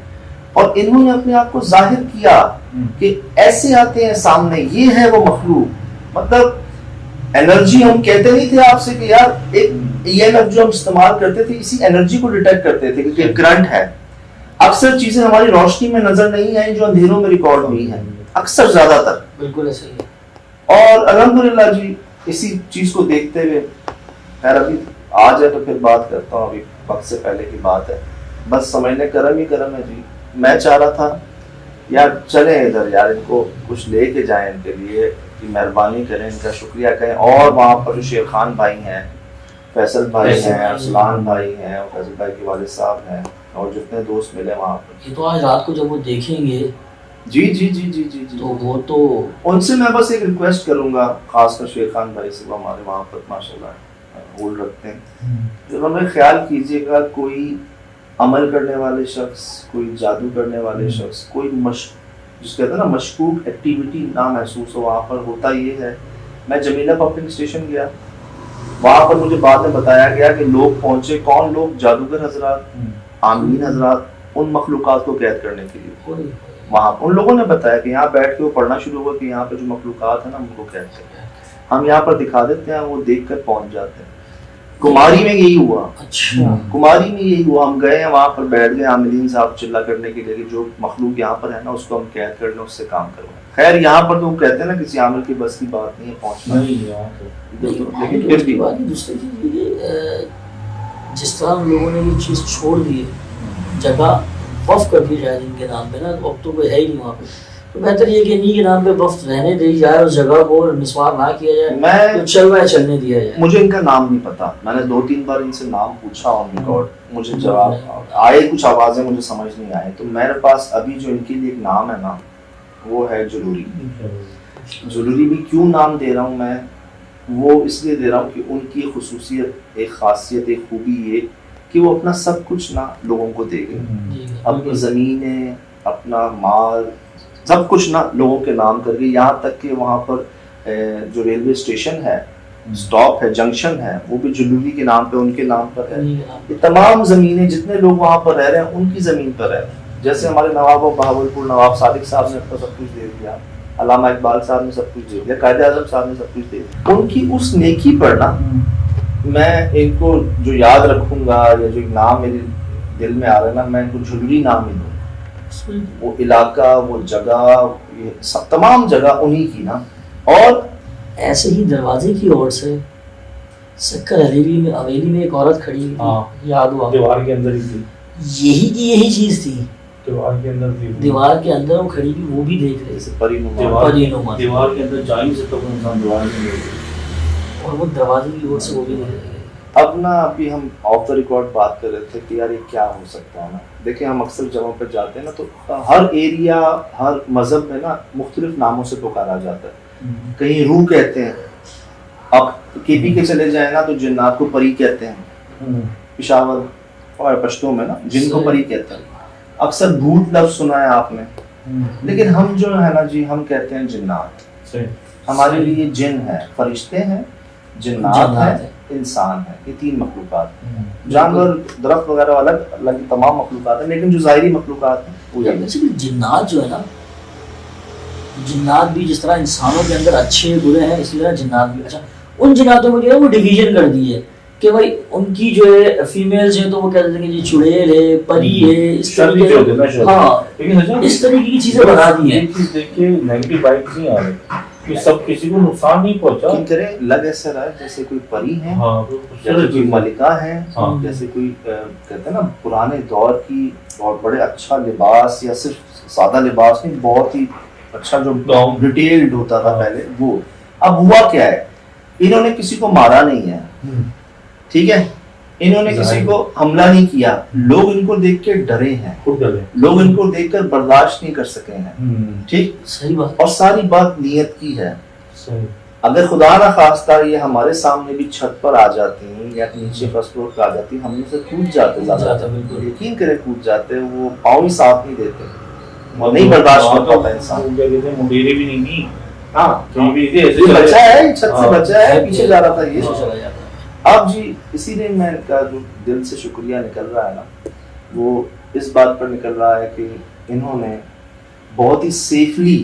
और इन्होंने अपने आप को जाहिर किया कि ऐसे आते हैं सामने, ये है वो मखलूक। मतलब एनर्जी, हम कहते नहीं थे आपसे कि यार एक ईएमएफ जो हम इस्तेमाल करते थे इसी एनर्जी को डिटेक्ट करते थे क्योंकि करंट है। अक्सर चीजें हमारी रोशनी में नजर नहीं आई जो अंधेरों में रिकॉर्ड हुई हैं, अक्सर ज्यादातर। बिल्कुल ऐसे ही है। और अल्हम्दुलिल्लाह जी इसी चीज को देखते हुए, खैर अभी आ जाए तो फिर बात करता हूँ, अभी वक्त से पहले की बात है। बस समझने करम ही करम है जी। मैं चाह रहा था यार चले इधर, यार इनको कुछ लेके जाएं, इनके लिए कि मेहरबानी करें, इनका शुक्रिया करें। और वहाँ पर जो शेर खान भाई हैं, फैसल भाई हैं, अरसलान भाई हैं, और फैसल भाई के वालिद साहब हैं, और जितने दोस्त मिले वहाँ पर, ये तो आज रात को जब वो देखेंगे जी जी जी जी जी जी, तो वो तो उनसे मैं बस एक रिक्वेस्ट करूंगा, खासकर शेर खान भाई से, वो हमारे वहाँ पर माशाल्लाह होल्ड रखते हैं। जब हमें ख्याल कीजिएगा कोई अमल करने वाले शख्स, कोई जादू करने वाले शख्स, कोई जिसको कहते हैं ना मशकूक एक्टिविटी ना महसूस हो वहाँ पर, होता ये है। मैं जमीला पंपिंग स्टेशन गया, वहाँ पर मुझे बाद में बताया गया कि लोग पहुंचे, कौन लोग, जादूगर हजरात, आमीन हजरात, उन मखलूकात को कैद करने के लिए। वहाँ उन लोगों ने बताया कि यहाँ बैठ के वो पढ़ना शुरू हुआ कि यहाँ पे जो मखलूकात है ना उनको कैद करते हैं, हम यहाँ पर दिखा देते हैं, वो देख कर पहुंच जाते हैं। कुमारी में यही हुआ। अच्छा, कुमारी में यही हुआ। हम गए हैं वहाँ पर, बैठ गए आमिलीन साहब चिल्ला करने के लिए कि जो मखलूक यहाँ पर है ना उसको हम कैद कर लें, उससे काम करवाएं। खैर यहाँ पर तो कहते हैं ना किसी आमिल की बस की बात नहीं है पहुँचना, लेकिन फिर भी दूसरी चीज ये जिस तरह हम लोगों ने ये चीज छोड़ दी है, जगह वफ कर दी जाए इनके नाम पे ना, तो अब तो कोई है ही नहीं वहाँ पे, तो बेहतर ये कि इन्हीं के नाम पे वफ रहने दी जाए, उस जगह को निस्वार ना किया जाए, मैं तो चल रहा है चलने दिया जाए। मुझे इनका नाम नहीं पता, मैंने 2-3 बार इनसे नाम पूछा ऑन रिकॉर्ड, मुझे जवाब आए, कुछ आवाजें मुझे समझ नहीं आए। तो मेरे पास अभी जो इनके लिए एक नाम है ना वो है जरूरी। जरूरी भी क्यों नाम दे रहा हूँ मैं, वो इसलिए दे रहा हूँ कि उनकी खुसूसियत, एक खासियत, एक खूबी ये कि वो अपना सब कुछ ना लोगों को देंगे, अपनी ज़मीनें, अपना माल, सब कुछ ना लोगों के नाम करके, यहाँ तक कि वहाँ पर जो रेलवे स्टेशन है, स्टॉप है, जंक्शन है, वो भी जुलूरी के नाम पे, उनके नाम पर है। ये तमाम ज़मीनें जितने लोग वहाँ पर रह रहे हैं उनकी ज़मीन पर है। जैसे हमारे नवाब बहावलपुर नवाब सादिक साहब ने अपना सब कुछ दे दिया, अल्लामा इकबाल साहब ने सब कुछ दे दिया, कायदे आज़म साहब ने सब कुछ दे दिया। उनकी उस नेकी पर ना मैं इनको जो याद रखूंगा, या जो नाम मेरे दिल में आ रहा है ना, मैं इनको झुलरी नाम ही दूँ। वो इलाका, वो जगह, ये सब तमाम जगह उन्हीं की ना। और ऐसे ही दरवाजे की ओर से शक्कर हवेली में एक औरत खड़ी हुई, याद हुआ, दीवार के अंदर ही थी, यही की यही चीज थी, दीवार के अंदर थी, दीवार के अंदर वो खड़ी थी, वो भी देख रहे थे, परिनुमा, दीवार के अंदर जा ही सकता कोई इंसान, दीवार के अंदर, और वो दरवाजे की ओर से वो भी देख रहे थे। अब ना अभी हम ऑफ द रिकॉर्ड बात कर रहे थे कि यार ये क्या हो सकता है ना। देखिए हम अक्सर जगहों पर जाते हैं ना, तो हर एरिया, हर मजहब में ना मुख्तलिफ नामों से पुकारा जाता है। कहीं रूह कहते हैं, अब केपी के चले जाए ना तो जिन्नात को परी कहते हैं, पिशावर और पश्तो में ना जिन को परी कहते हैं। अक्सर भूत लफ्ज सुना है आपने, लेकिन हम जो है ना जी, हम कहते हैं जिन्नात। हमारे लिए जिन है, फरिश्ते हैं, जिन्नात है, इंसान है, ये 3 मखलूकात हैं। जानवर, दरख्त वगैरह अलग अलग तमाम मखलूकात हैं, लेकिन जो ज़ाहिरी मखलूकात हैं वो ये। जिन्नात जो है ना, जिन्नात भी जिस तरह इंसानों के अंदर अच्छे बुरे हैं, इसी तरह जिन्नात भी। अच्छा, उन जिन्नातों में जो है वो डिवीजन कर दी है कि भाई उनकी जो है फीमेल्स है तो वो कहते हैं कि जी चुड़ैल है, परी है, इस तरीके, हाँ, इस तरीके की चीजें बना दी है। एक चीज देखिए, नेगेटिव वाइब्स नहीं आ रही कि सब किसी को नुकसान नहीं पहुंचा, करे लग ऐसा रहा है जैसे कोई परी है, जैसे कोई मलिका है, जैसे कोई कहते हैं ना पुराने दौर की बहुत बड़े अच्छा लिबास, या सिर्फ सादा लिबास नहीं, बहुत ही अच्छा जो डिटेल्ड होता था पहले वो। अब हुआ क्या है, इन्होंने किसी को मारा नहीं है, ठीक है, इन्होंने किसी को हमला नहीं किया, लोग इनको देख के डरे हैं, खुद डरे, लोग इनको देखकर बर्दाश्त नहीं कर सके हैं। ठीक, सही बात। और सारी बात नीयत की है। सही। अगर खुदा ना खास्ता ये हमारे सामने भी छत पर आ जाती या नीचे फर्स्ट फ्लोर पे आ जाती, हम में से कूद जाते, ज्यादा बिल्कुल। यकीन करें कूद जाते, वो पाँव ही साथ नहीं देते, नहीं बर्दाश्त कर पाता इंसान। क्या कहते हैं, मुंडेरे भी नहीं थी। हाँ, कहीं भी थी, ऐसे ये चले- बच्चा है, छत से हाँ। बच्चा है, पीछे जा रहा था ये। पीछे चला जाता है। अब जी इसीलिए मैं का जो दिल से शुक्रिया निकल रहा है ना, वो इस बात पर निकल रहा है कि इन्होंने बहुत ही सेफली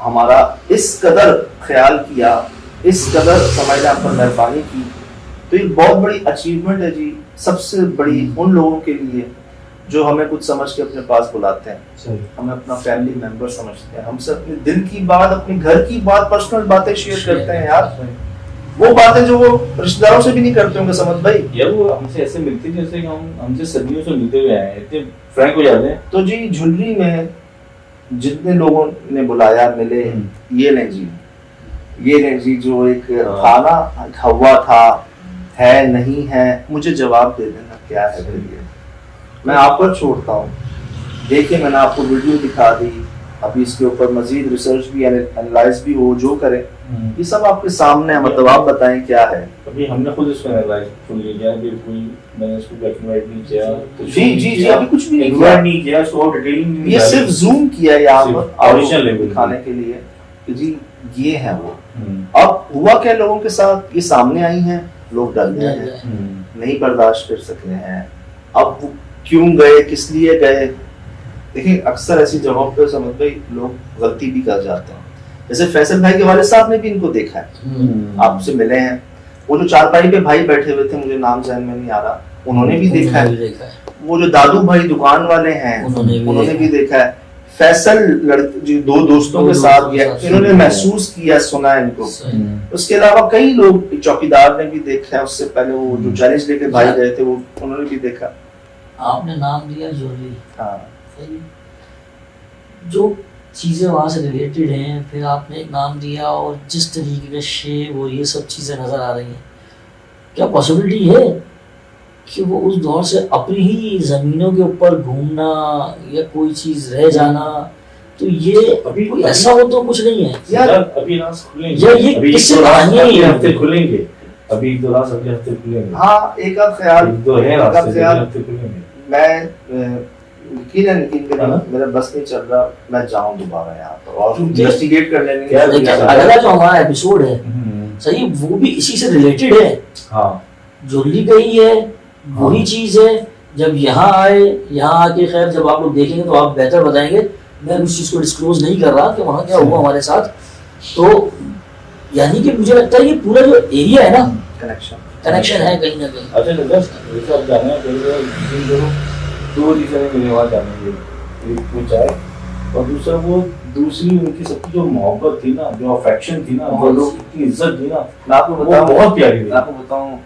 हमारा इस कदर ख्याल किया, इस कदर समझना पर मेहरबानी की, तो ये बहुत बड़ी अचीवमेंट है जी, सबसे बड़ी उन लोगों के लिए जो हमें कुछ समझ के अपने पास बुलाते हैं, सही। हमें अपना फैमिली मेंबर समझते हैं, हमसे अपने दिल की बात, अपने घर की बात, पर्सनल बातें शेयर करते हैं यार, वो बातें जो वो रिश्तेदारों से भी नहीं करते होंगे समझ भाई। यार वो हमसे ऐसे मिलते जैसे कि हम हमसे सदियों से मिलते हुए आए हैं, इतने फ्रैंक हो जाते हैं। तो जी झुल्ली में जितने लोगों ने बुलाया मिले, ये लें जी, ये लें जी, जो एक था ना, हवा था, है नहीं है, मुझे जवाब दे देना क्या है फिर ये, मैं आप पर छोड़ता हूँ। देखिए मैंने आपको वीडियो दिखा दी, अभी इसके ऊपर मजीद रिसर्च भी एनालाइज भी हो, जो करें ये सब आपके सामने है, मतलब आप बताएं क्या है। अभी हमने खुद इसको एनालाइज सुन लिया, अभी कोई मैंने इसको ब्लैक एंड व्हाइट नहीं किया, तो जी जी जी, अभी कुछ भी नहीं एक किया, वर्ड नहीं किया, इसको डिटेलिंग नहीं ये डाली। सिर्फ जूम किया यहाँ सिर्फ पर original level दिखाने के लिए कि जी ये है वो। हम्म, अब हुआ क्या लोगों के साथ, ये सामने आई हैं, लोग डर गए हैं, नहीं बर्दाश्त कर सके हैं। अब वो क्यों गए, किस लिए गए, देखिए अक्सर ऐसी जगहों पे समझ भाई लोग गलती भी कर जाते हैं, जैसे फैसल भाई के वाले साहब ने भी इनको देखा है, आपसे मिले हैं, वो जो चारपाई पे भाई बैठे हुए थे, मुझे नाम जहन में नहीं आ रहा, उन्होंने भी देखा है, वो जो दादू भाई दुकान वाले हैं उन्होंने भी देखा है, फैसल जो दो दोस्तों के साथ गया, इन्होंने महसूस किया, सुना इनको। उसके अलावा कई लोग, चौकीदार ने भी देखा है, उससे पहले वो जो चैलेंज लेके भाई गए थे वो उन्होंने भी देखा। आपने नाम दिया जोली, हाँ जो चीज़ें वहाँ से रिलेटेड हैं, फिर आपने एक नाम दिया और जिस तरीके का शेप और ये सब चीज़ें नज़र आ रही हैं, क्या पॉसिबिलिटी है कि वो उस दौर से अपनी ही ज़मीनों के ऊपर घूमना या कोई चीज़ रह जाना, तो ये अभी कोई ऐसा हो तो कुछ नहीं है यार, अभी रास खुलेंगे, यार, ये अभी किससे तो रास कहानी है? अगले हफ्ते खुलेंगे, अभी तो रास अगले हफ्ते खुलेंगे। हाँ, एक आध ख्याल, एक दो है एक आध रास्ते, अगले ख्याल, हफ्ते खुलेंगे। मैं यकीन करें हाँ। मेरा बस नहीं चल रहा, मैं जाऊं दोबारा यहाँ पर और क्योंकि- इन्वेस्टिगेट करने में क्या- लेकिन क्या- अगला जो हमारा एपिसोड है सही, वो भी इसी से रिलेटेड है, हाँ, जोली का ही है, वही चीज़ है। जब यहाँ आए, यहाँ आके खैर जब आप लोग देखेंगे तो आप बेहतर बताएंगे, मैं उस चीज़ को डिस्क्लोज नहीं कर रहा कि वहाँ क्या हुआ हमारे साथ। तो यानी कि मुझे लगता है ये पूरा जो एरिया है ना, कनेक्शन है कहीं ना कहीं। अच्छा जैसे आप जाने हैं, पहले दो रीजन है मेरे वहाँ जाने के, एक वो चाय और दूसरा वो दूसरी उनकी सबकी जो मोहब्बत थी ना, जो अफेक्शन थी ना, जो लोग की इज्जत थी ना, मैं आपको वो बताऊं, बहुत प्यारी थी। मैं आपको बताऊं,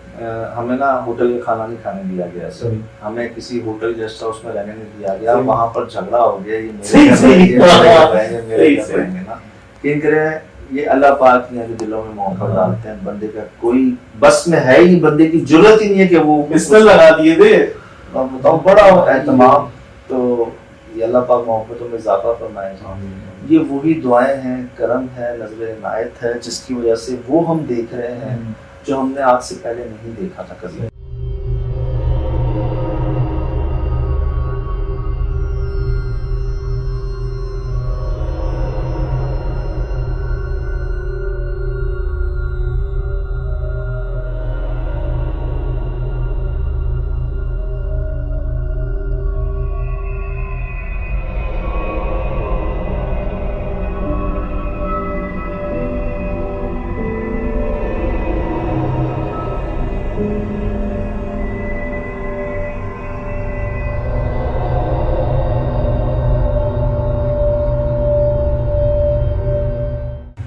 हमें ना होटल का खाना नहीं खाने दिया गया सर, सही। हमें किसी होटल गेस्ट हाउस में रहने नहीं दिया गया, वहाँ पर झगड़ा हो गया, ये सही, मेरे घर सही। रहेंगे, मेरे घर रहेंगे, मेरे सही, घर सही। रहेंगे ना, लेकिन करें ये अल्लाह पाक ने जो दिलों में मोहब्बत डालते हैं, बंदे का कोई बस में है ही, बंदे की जरूरत ही नहीं है कि वो बिस्मिल लगा दिए थे। और बताओ बड़ा एहतमाम, तो ये अल्लाह पाक मोहब्बतों में इजाफा फरमाए। ये वही दुआएं हैं, करम है, नजर इनायत है, जिसकी वजह से वो हम देख रहे हैं जो हमने आज से पहले नहीं देखा था कभी।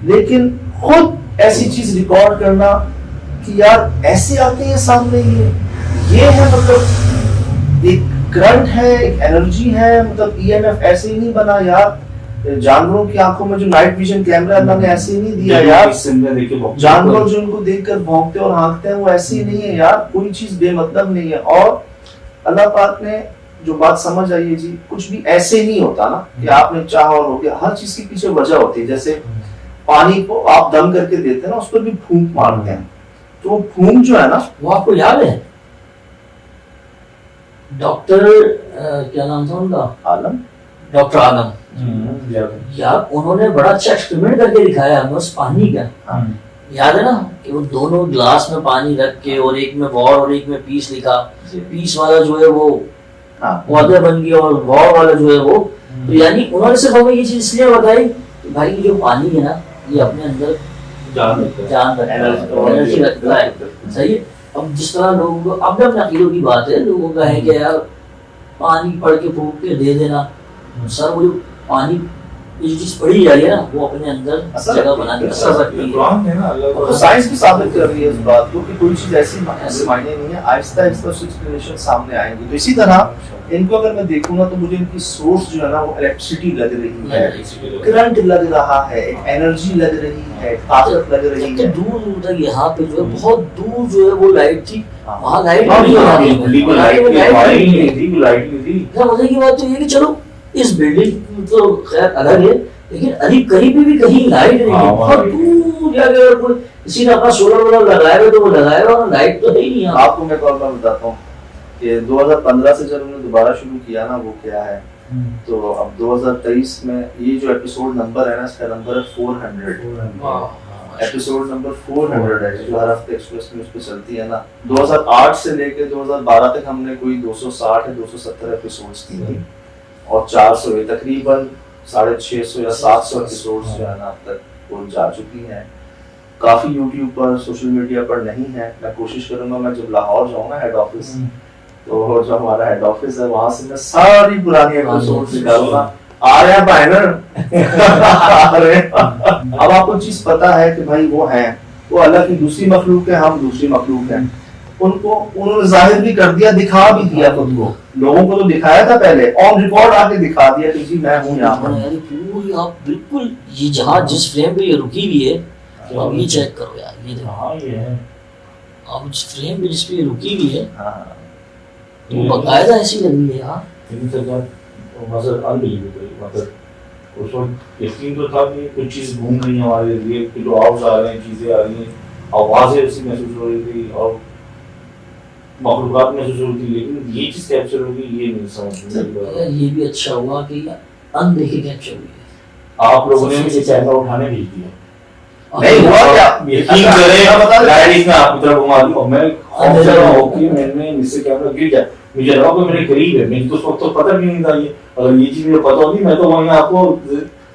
लेकिन खुद ऐसी चीज रिकॉर्ड करना कि यार ऐसे आते हैं सामने, ये है मतलब एक करंट है, एक एनर्जी है, मतलब ईएमएफ ऐसे ही नहीं बना यार, जानवरों की आंखों में जो नाइट विजन कैमरा अल्लाह ने ऐसे ही नहीं दिया यार। जानवर जो उनको देखकर भौंकते और हाँकते हैं वो ऐसे ही नहीं है यार, कोई चीज बेमतलब नहीं है। और अल्लाह पाक ने जो बात समझ आई है जी, कुछ भी ऐसे नहीं होता ना कि आपने चाहा और हो गया, हर चीज के पीछे वजह होती है। जैसे पानी को आप दम करके देते हैं ना, उस पर भी फूंक मारते हैं, तो वो फूंक जो है ना, वो आपको याद है डॉक्टर क्या नाम था उनका, आलम, डॉक्टर आलम, यार उन्होंने बड़ा अच्छा एक्सपेरिमेंट करके दिखाया हमें उस पानी का। याद है ना कि वो दोनों ग्लास में पानी रख के और एक में वॉर और एक में पीस लिखा, पीस वाला जो है वो वाटर बन गया और वॉर वाला जो है वो। तो यानी उन्होंने सिर्फ हमें ये चीज इसलिए बताई कि भाई ये जो पानी है ना, ये अपने अंदर जान रखता है, एनर्जी रखता है, सही है। अब जिस तरह लोगों को अपने अपने अकीदों की बात है, लोगों का है कि यार पानी पढ़ के फूंक के दे देना, सर वो जो पानी ये जो चीज पढ़ी जा रही है ना, वो अपने अंदर जगह बना के असर रखती है। तो साइंस भी साबित कर रही है इस बात को कि कोई चीज ऐसी मायने नहीं है, आहिस्ता आहिस्ता उसकी एक्सप्लेनेशन सामने आएंगी। तो इसी तरह इनको अगर मैं देखूंगा तो मुझे इनकी सोर्स जो है ना वो इलेक्ट्रिसिटी लग रही है, करंट लग रहा है, एक एनर्जी लग रही है, ताकत लग रही है। दूर दूर तक यहाँ पे जो है बहुत दूर जो है वो लाइट थी, वहाँ लाइट मजे की बात तो ये कि चलो इस बिल्डिंग तो खैर अलग है, लेकिन अभी कहीं पे भी कहीं लाइट नहीं है, बहुत दूर जाके अगर कोई किसी ने अपना सोलर वोलर लगाया तो वो लगाएगा, और लाइट तो है ही नहीं। आपको मैं कॉल पर बताता हूँ कि 2015 से जब उन्होंने दोबारा शुरू किया ना, वो क्या है, तो अब 2023 में ये जो एपिसोड नंबर है ना, इसका नंबर है 400, एपिसोड नंबर 400 है, जो हर हफ्ते एक्सप्रेस न्यूज पे चलती है ना। 2008 से लेकर 2012 तक हमने कोई 260 या 270 एपिसोड्स की थी, और 400 तकरीबन 650 या 700 एपिसोड्स जो है ना अब तक वो जा चुकी हैं। काफी यूट्यूब पर, सोशल मीडिया पर नहीं है। मैं कोशिश करूंगा, मैं जब लाहौर जाऊंगा हेड ऑफिस, तो जो हमारा हेड ऑफिस है वहां से मैं सारी पुरानी एपिसोड्स निकालूंगा। आ रहे हैं बाइनर अब आपको चीज पता है कि भाई वो है, वो अल्लाह की दूसरी मखलूक है, हम दूसरी मखलूक हैं। उनको उन्होंने जाहिर भी कर दिया, दिखा भी दिया खुद को, लोगों को तो दिखाया था पहले, ऑन रिकॉर्ड आके दिखा दिया कि जी मैं हूँ यहाँ पर। पूरी आप बिल्कुल ये जहाँ जिस फ्रेम पे ये रुकी हुई है, तो आप ये चेक करो यार, ये देखो आप जिस फ्रेम पे जिस पे ये रुकी हुई है, तो बकायदा ऐसी लग रही है यार। उस वक्त यकीन तो था कि कुछ चीज घूम रही है हमारे लिए, कुछ आवाज आ रहे हैं, चीजें आ रही हैं, आवाजें ऐसी महसूस हो रही थी और मखलूकात महसूस हो रही थी, लेकिन ये चीज कैप्चर होगी ये नहीं समझ में। ये भी अच्छा हुआ कि अनदेखे कैप्चर हुई है। आप लोगों ने मुझे कैमरा उठाने भेज दिया, नहीं हुआ क्या? यकीन करें गाड़ी में आपकी तरफ घुमा दूं, मैं खौफ से रहा हूं कि मैंने मुझसे कैमरा गिर जाए, मुझे लगा कि मेरे करीब है, मुझे तो उस वक्त तो पता भी नहीं था ये, अगर ये चीज मुझे पता होती मैं तो वहीं आपको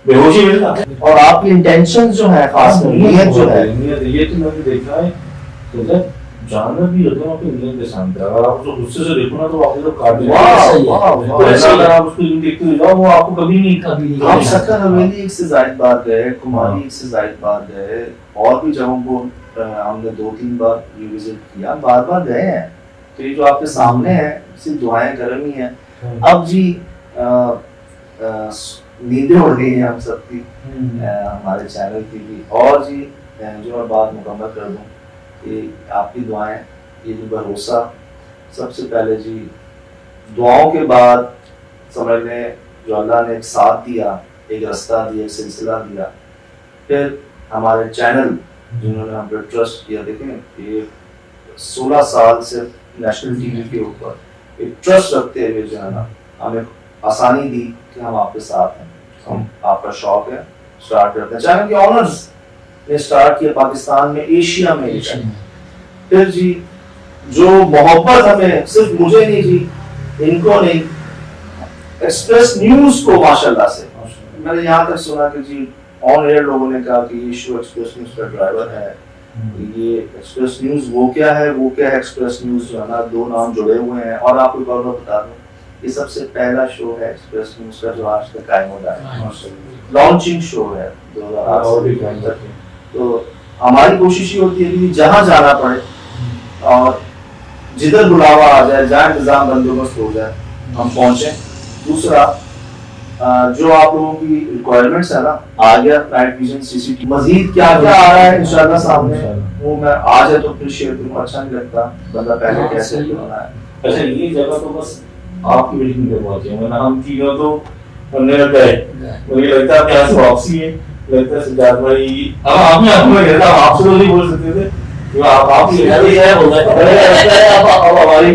बेहोशी मिलता। और आपकी इंटेंशन जो है, खास नीयत जो है, ये तो मैंने देखा है, तो जानवर भी होते हैं आपकी नीयत के सामने, अगर आप उसको गुस्से से देखो ना तो आपको तो काट देगा, अगर आप उसको देखते हो जाओ वो आपको कभी नहीं। हम सक्कर हवेली एक से ज्यादा बार गए, कुमारी एक से ज्यादा बार गए, और भी जगहों को हमने 2-3 बार रिविजिट किया, बार बार गए हैं। तो ये जो आपके सामने है सिर्फ दुआएं गर्म ही है। अब जी नींदें उड़ गई हैं हम सबकी, हमारे चैनल की भी, और जी जो मैं बात मुकम्मल कर दूं कि आपकी दुआएं, ये जो भरोसा, सबसे पहले जी दुआओं के बाद समझ लें जो अल्लाह ने एक साथ दिया, एक रास्ता दिया, एक सिलसिला दिया, फिर हमारे चैनल जिन्होंने हम पर ट्रस्ट किया। देखें ये 16 साल से नेशनल टीवी के ऊपर एक ट्रस्ट रखते हुए जो है ना हमें आसानी दी कि हम आपके साथ हैं, हम आपका शौक है स्टार्ट करते हैं। चैनल के ऑनर्स ने स्टार्ट किया पाकिस्तान में, एशिया में। फिर जी जो मोहब्बत हमें, सिर्फ मुझे नहीं जी, इनको नहीं, एक्सप्रेस न्यूज को माशाल्लाह से मैंने यहाँ तक सुना कि जी ऑन एयर लोगों ने कहा कि ये शो एक्सप्रेस न्यूज का ड्राइवर है। ये एक्सप्रेस न्यूज वो क्या है, वो क्या है एक्सप्रेस न्यूज जो है ना, 2 नाम जुड़े हुए हैं। और आपको एक और बता दूं, ये सबसे पहला शो है एक्सप्रेस न्यूज का जो आज तक कायम हो रहा है, लॉन्चिंग शो है 2008 तक। तो हमारी कोशिश ये होती है कि जहाँ जाना पड़े और जिधर बुलावा आ जाए, जहाँ इंतजाम बंदोबस्त हो जाए, हम पहुंचे। दूसरा जो आप लोगों की रिक्वायरमेंट्स है ना, आ गया नाइट विजन सीसीटीवी, मजीद क्या क्या आ रहा है इंशाल्लाह सामने, वो मैं आज है तो फिर शेयर करूंगा। अच्छा नहीं लगता बंदा पहले कैसे होना है। अच्छा ये जगह तो बस आपकी मीटिंग पे पहुंचे हैं, वरना हम तीनों तो हमने गए। मुझे लगता है यहाँ से वापसी है, लगता है सिद्धार्थ भाई अब आप में कहता आपसे तो नहीं बोल सकते थे तो आप ही अब हमारी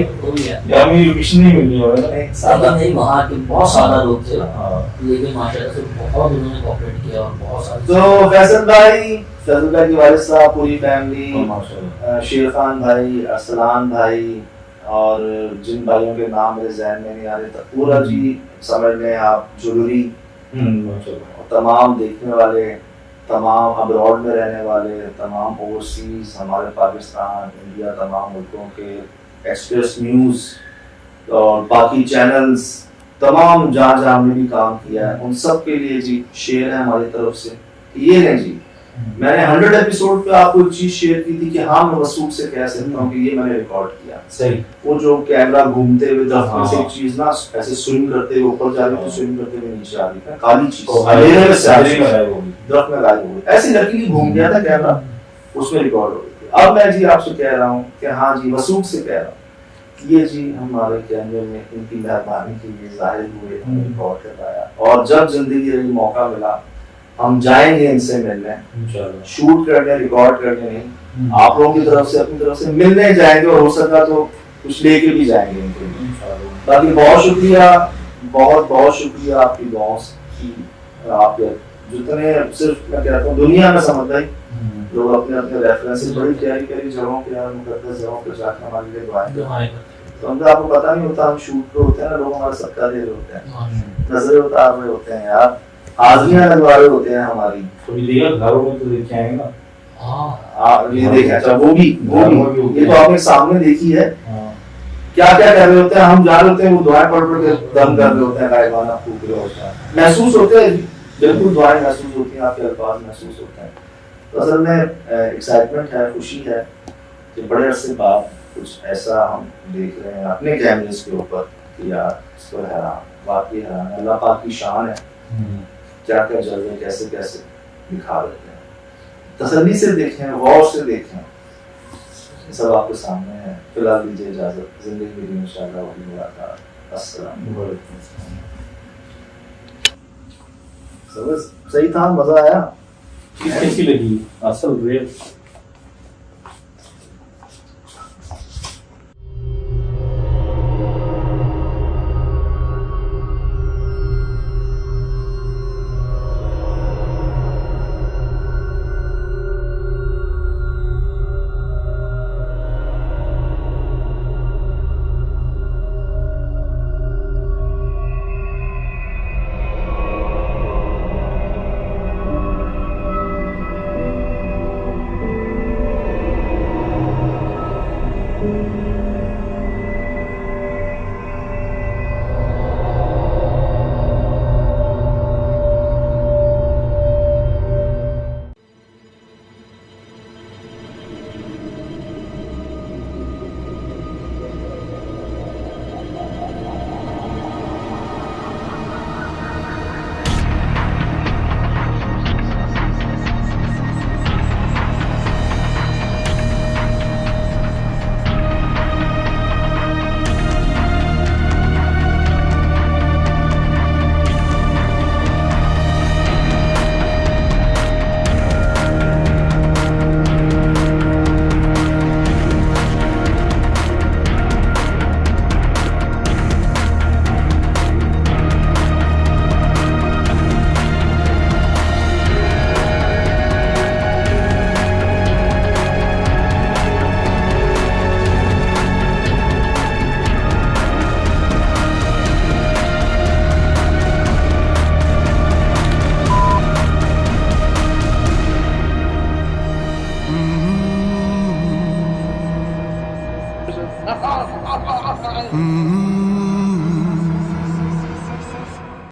हमें लोकेशन नहीं मिलनी है ना। सादा नहीं, वहाँ के बहुत सादा लोग थे, हाँ। लेकिन माशाल्लाह से बहुत उन्होंने कोऑपरेट किया और बहुत सारे। तो फैसल भाई के वालिद साहब, पूरी फैमिली, माशाल्लाह। शेर खान भाई, अरसलान भाई, और जिन भाइयों के नाम मेरे जहन में नहीं आ रहे, तो पूरा जी समझ लें आप, ज्वेलरी माशाल्लाह। और तमाम देखने वाले, तमाम अब्रॉड में रहने वाले, तमाम ओवरसीज, हमारे पाकिस्तान, इंडिया, तमाम मुल्कों के, एक्सप्रेस न्यूज़ और बाकी चैनल्स, तमाम जहाँ जहाँ हमने भी काम किया है, उन सब के लिए जी शेयर है हमारी तरफ से। ये है जी, मैंने 100 एपिसोड पे आपको एक चीज शेयर की थी कि हाँ मैं वसूख से कह सकता हूँ कि ये मैंने रिकॉर्ड किया। सही। वो जो कैमरा घूमते हुए हाँ। से एक चीज ना ऐसे स्विम करते हुए ऊपर जा रही थी, स्विम करते हुए नीचे आ रही थी, काली चीज अंधेरे में से आ रही थी, दरख्त में गायब हो गई, ऐसी लकीली घूम गया था कैमरा, उसमें रिकॉर्ड हो गई थी। अब मैं जी आपसे कह रहा हूँ कि हाँ जी वसूख से कह रहा हूँ, ये जी हमारे कैमरे में इनकी मेहरबानी की ये जाहिर हुए, हमने रिकॉर्ड करवाया, और जब जिंदगी में मौका मिला हम जाएंगे इनसे मिलने, शूट करने, रिकॉर्ड करने नहीं, आप लोगों की तरफ से, अपनी तरफ से मिलने जाएंगे, और हो सका तो कुछ लेके भी जाएंगे इनके लिए। बाकी बहुत शुक्रिया, बहुत बहुत शुक्रिया आपकी बॉस की, आपके जितने, सिर्फ मैं कहता हूँ दुनिया में समझता ही लोग अपने अपने रेफरेंसेस बड़ी प्यारी प्यारी जगहों पे यार, मुकद्दस जगहों पे जाकर हमारे लिए दुआएं, तो हम तो आपको पता नहीं होता, हम शूट पे होते हैं ना, लोग हमारे सबका दे रहे होते हैं, नजरें उतार रहे होते हैं यार, हाजिरियां लगवा रहे होते हैं हमारी, घरों में तो देखे आएंगे ना। ये देखा, अच्छा वो भी ये तो आपने सामने देखी है, क्या क्या कर रहे होते हैं, हम जा रहे होते हैं, वो दुआएं पढ़ पढ़ के दम कर रहे होते हैं, गायबाना फूक रहे होते हैं, महसूस होते हैं, बिल्कुल दुआएं महसूस होती हैं, आपके अल्फाज महसूस होते हैं। तो असल में एक्साइटमेंट है, खुशी है कि बड़े अरसे बाद कुछ ऐसा हम देख रहे हैं अपने कैमरेस के ऊपर कि यार इस पर हैरान, वाकई हैरान, अल्लाह पाक की शान है, क्या क्या जलवे कैसे कैसे दिखा देते हैं। तसल्ली से देखें, गौर से देखें, सब आपके सामने है। फिलहाल दीजिए इजाजत, जिंदगी मेरी इंशाअल्लाह वही मुलाकात। अस्सलाम वालेकुम। सही था, मजा आया। कैसी लगी असल रेल? Mm-hmm.